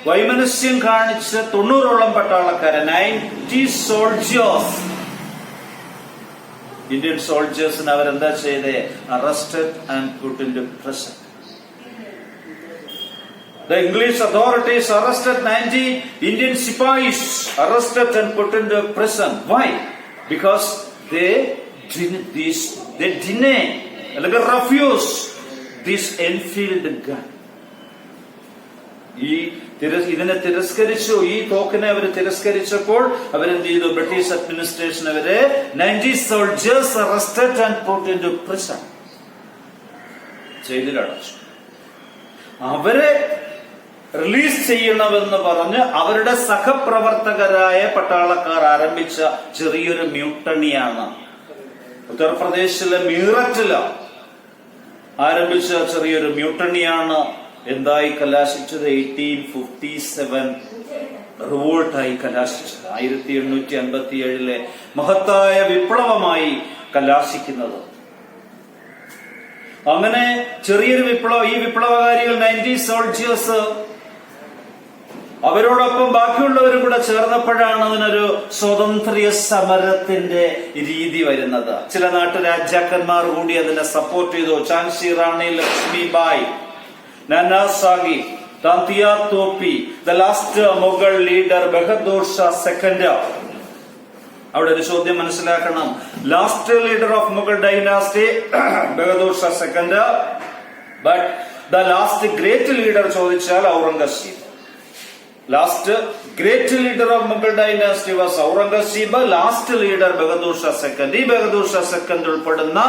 വൈമനസ്യം കാണിച്ച് 90ഓളം പട്ടാളക്കാരെ, 90 സോൾജേഴ്സ്, ഇന്ത്യൻ സോൾജേഴ്സിന് അവരെന്താ ചെയ്തേ? Arrested and put into prison. The English authorities arrested 90 Indian Sipais, arrested and put into prison. Why? Because they deny, refuse this Enfield gun. ഇതിനെ തിരസ്കരിച്ചു. ഈ തോക്കിനെ അവർ തിരസ്കരിച്ചപ്പോൾ അവരെന്ത് ചെയ്തു? ബ്രിട്ടീഷ് അഡ്മിനിസ്ട്രേഷൻ അവരെ 90 soldiers arrested and put into prison, ജയിലിലടച്ചു. അവരെ release ചെയ്യണമെന്ന് പറഞ്ഞ് അവരുടെ സഹപ്രവർത്തകരായ പട്ടാളക്കാർ ആരംഭിച്ച ചെറിയൊരു മ്യൂട്ടണിയാണ്. ഉത്തർപ്രദേശിലെ മീററ്റില് ആരംഭിച്ച ചെറിയൊരു മ്യൂട്ടണിയാണ് എന്തായി കലാശിച്ചത്? 1857 റിവോൾട്ടായി കലാശിച്ചത്. 1857 മഹത്തായ വിപ്ലവമായി കലാശിക്കുന്നത്. അങ്ങനെ ചെറിയൊരു വിപ്ലവം. ഈ വിപ്ലവകാരികൾ 90 സോൾജേഴ്സ്, അവരോടൊപ്പം ബാക്കിയുള്ളവരും കൂടെ ചേർന്നപ്പോഴാണ് അതിനൊരു സ്വാതന്ത്ര്യ സമരത്തിന്റെ രീതി വരുന്നത്. ചില നാട്ടുരാജാക്കന്മാർ കൂടി അതിനെ സപ്പോർട്ട് ചെയ്തു. Jhansi Rani Lakshmibai, Nanasahib, Tantia Tope, the last Mughal leader Bahadur Shah second. അവിടെ ഒരു ചോദ്യം മനസ്സിലാക്കണം. Last leader of Mughal dynasty Bahadur Shah second, but the last great leader ചോദിച്ചാൽ Aurangzeb. Last great leader of Mughal dynasty was Aurangzeb, last leader Bahadur Shah second. ഈ ബഹദൂർ ഷാ സെക്കൻഡ് ഉൾപ്പെടുന്ന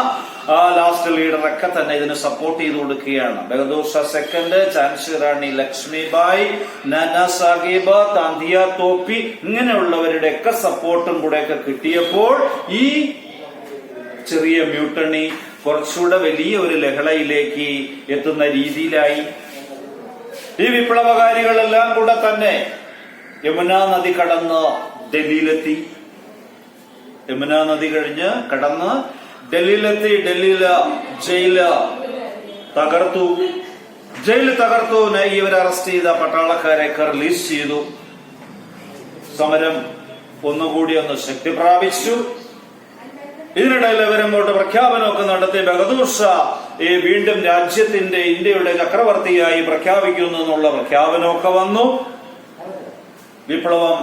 ആ ലാസ്റ്റ് ലീഡറൊക്കെ തന്നെ ഇതിന് സപ്പോർട്ട് ചെയ്ത് കൊടുക്കുകയാണ്. ബഹദൂർ ഷാ സെക്കൻഡ്, ഝാൻസി റാണി ലക്ഷ്മിബായി, നാനാ സാഹിബ്, താന്തിയ തോപ്പി, ഇങ്ങനെയുള്ളവരുടെയൊക്കെ സപ്പോർട്ടും കൂടെയൊക്കെ കിട്ടിയപ്പോൾ ഈ ചെറിയ മ്യൂട്ടണി കുറച്ചുകൂടെ വലിയ ഒരു ലഹളയിലേക്ക് എത്തുന്ന രീതിയിലായി. ഈ വിപ്ലവകാരികളെല്ലാം കൂടെ തന്നെ യമുന നദി കടന്ന് ഡൽഹിയിലെത്തി. യമുന നദി കഴിഞ്ഞ് കടന്ന് ഡൽഹിയിലെത്തി. ഡൽഹിയില് ജയില് തകർത്തു. ജയില് തകർത്തു. ഇവരെ അറസ്റ്റ് ചെയ്ത പട്ടാളക്കാരെയൊക്കെ റിലീസ് ചെയ്തു. സമരം ഒന്നുകൂടി ശക്തി പ്രാപിച്ചു. ഇതിനിടയിൽ ഇവരങ്ങോട്ട് പ്രഖ്യാപനമൊക്കെ നടത്തി. ബഹദൂർ ഷാ വീണ്ടും രാജ്യത്തിന്റെ ഇന്ത്യയുടെ ചക്രവർത്തിയായി പ്രഖ്യാപിക്കുന്നു എന്നുള്ള പ്രഖ്യാപനമൊക്കെ വന്നു. വിപ്ലവം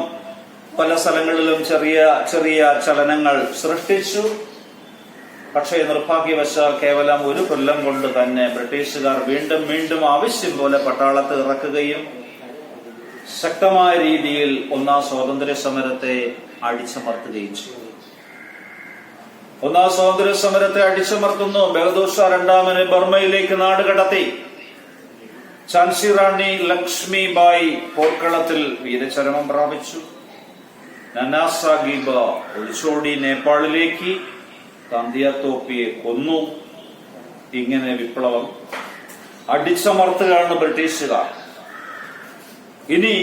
പല സ്ഥലങ്ങളിലും ചെറിയ ചെറിയ ചലനങ്ങൾ സൃഷ്ടിച്ചു. പക്ഷേ നിർഭാഗ്യവശാൽ കേവലം ഒരു കൊല്ലം കൊണ്ട് തന്നെ ബ്രിട്ടീഷുകാർ വീണ്ടും വീണ്ടും ആവശ്യം പോലെ പട്ടാളത്തെ ഇറക്കുകയും ശക്തമായ രീതിയിൽ ഒന്നാം സ്വാതന്ത്ര്യ സമരത്തെ അടിച്ചമർത്തുകയും ചെയ്തു. ഒന്നാം സ്വാതന്ത്ര്യ സമരത്തെ അടിച്ചമർത്തുന്നു. ബഹദൂർ ഷാ രണ്ടാമനെ ബർമയിലേക്ക് നാടുകടത്തി. ഝാൻസി റാണി ലക്ഷ്മിബായി പോർക്കളത്തിൽ വീരചരമം പ്രാപിച്ചു. നാനാ സാഹിബ് ഒളിച്ചോടി നേപ്പാളിലേക്ക്. താന്തിയ തോപ്പിയെ കൊന്നു. ഇങ്ങനെ വിപ്ലവം അടിച്ചമർത്തുകയാണ് ബ്രിട്ടീഷുകാർ. ഇനി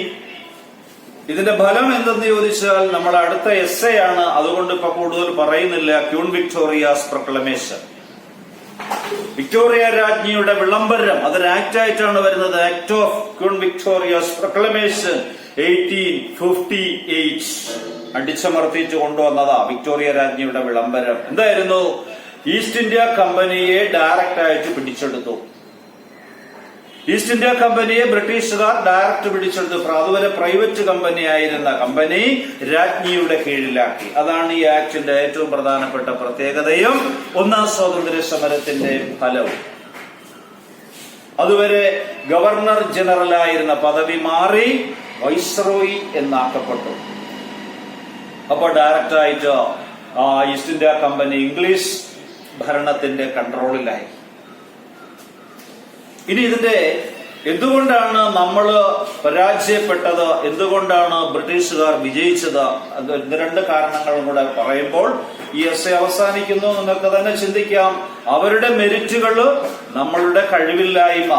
ഇതിന്റെ ഫലം എന്തെന്ന് ചോദിച്ചാൽ നമ്മൾ അടുത്ത എസ്സേ ആണ്, അതുകൊണ്ട് ഇപ്പൊ കൂടുതൽ പറയുന്നില്ല. ക്യൂൻ വിക്ടോറിയാസ് പ്രൊക്ലമേഷൻ, വിക്ടോറിയ രാജ്ഞിയുടെ വിളംബരം, അതൊരു ആക്ട് ആയിട്ടാണ് വരുന്നത്. Act of Queen Victoria's proclamation 1858 അടിച്ചമർത്തിച്ചു കൊണ്ടുവന്നതാ വിക്ടോറിയ രാജ്ഞിയുടെ വിളംബരം. എന്തായിരുന്നു? ഈസ്റ്റ് ഇന്ത്യ കമ്പനിയെ ഡയറക്റ്റ് ആയിട്ട് പിടിച്ചെടുത്തു. ഈസ്റ്റ് ഇന്ത്യ കമ്പനിയെ ബ്രിട്ടീഷുകാർ ഡയറക്റ്റ് പിടിച്ചെടുത്തു. അതുവരെ പ്രൈവറ്റ് കമ്പനി ആയിരുന്ന കമ്പനി രാജ്ഞിയുടെ കീഴിലാക്കി. അതാണ് ഈ ആക്ടിന്റെ ഏറ്റവും പ്രധാനപ്പെട്ട പ്രത്യേകതയും ഒന്നാം സ്വാതന്ത്ര്യ സമരത്തിന്റെ ഫലവും. അതുവരെ ഗവർണർ ജനറൽ ആയിരുന്ന പദവി മാറി വൈസ്രോയി എന്നാക്കപ്പെട്ടു. അപ്പൊ ഡയറക്റ്റ് ആയിട്ട് ഈസ്റ്റ് ഇന്ത്യ കമ്പനി ഇംഗ്ലീഷ് ഭരണത്തിന്റെ കൺട്രോളിലായി. ഇനി ഇതിന്റെ എന്തുകൊണ്ടാണ് നമ്മൾ പരാജയപ്പെട്ടത്, എന്തുകൊണ്ടാണ് ബ്രിട്ടീഷുകാർ വിജയിച്ചത്, അത് രണ്ട് കാരണങ്ങളും കൂടെ പറയുമ്പോൾ ഈ എസ്സേ അവസാനിക്കുന്നു. നിങ്ങൾക്ക് തന്നെ ചിന്തിക്കാം. അവരുടെ മെരിറ്റുകള്, നമ്മളുടെ കഴിവില്ലായ്മ,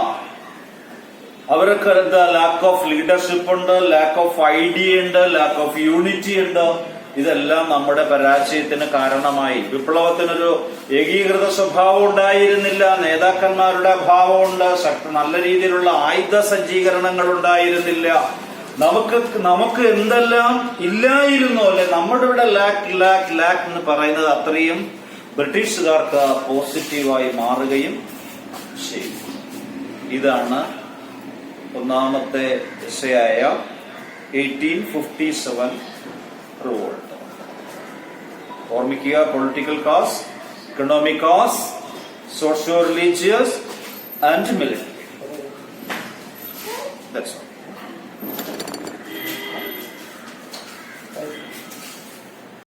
അവർക്ക് എന്താ ലാക്ക് ഓഫ് ലീഡർഷിപ്പ് ഉണ്ട്, ലാക്ക് ഓഫ് ഐഡിയ ഉണ്ട്, ലാക്ക് ഓഫ് യൂണിറ്റി ഉണ്ട്. ഇതെല്ലാം നമ്മുടെ പരാജയത്തിന് കാരണമായി. വിപ്ലവത്തിനൊരു ഏകീകൃത സ്വഭാവം ഉണ്ടായിരുന്നില്ല, നേതാക്കന്മാരുടെ അഭാവമുണ്ട്, നല്ല രീതിയിലുള്ള ആയുധ സജ്ജീകരണങ്ങൾ ഉണ്ടായിരുന്നില്ല. നമുക്ക് എന്തെല്ലാം ഇല്ലായിരുന്നു അല്ലെ, നമ്മുടെ ഇവിടെ ലാക്ക് എന്ന് പറയുന്നത് അത്രയും ബ്രിട്ടീഷുകാർക്ക് പോസിറ്റീവായി മാറുകയും ചെയ്തു. ഇതാണ് ഒന്നാമത്തെ എസ്സേയായ 1857 റിവോൾട്ട്. ഓർമ്മിക്കുക, political cause, economic cause, socio religious and military. That's all.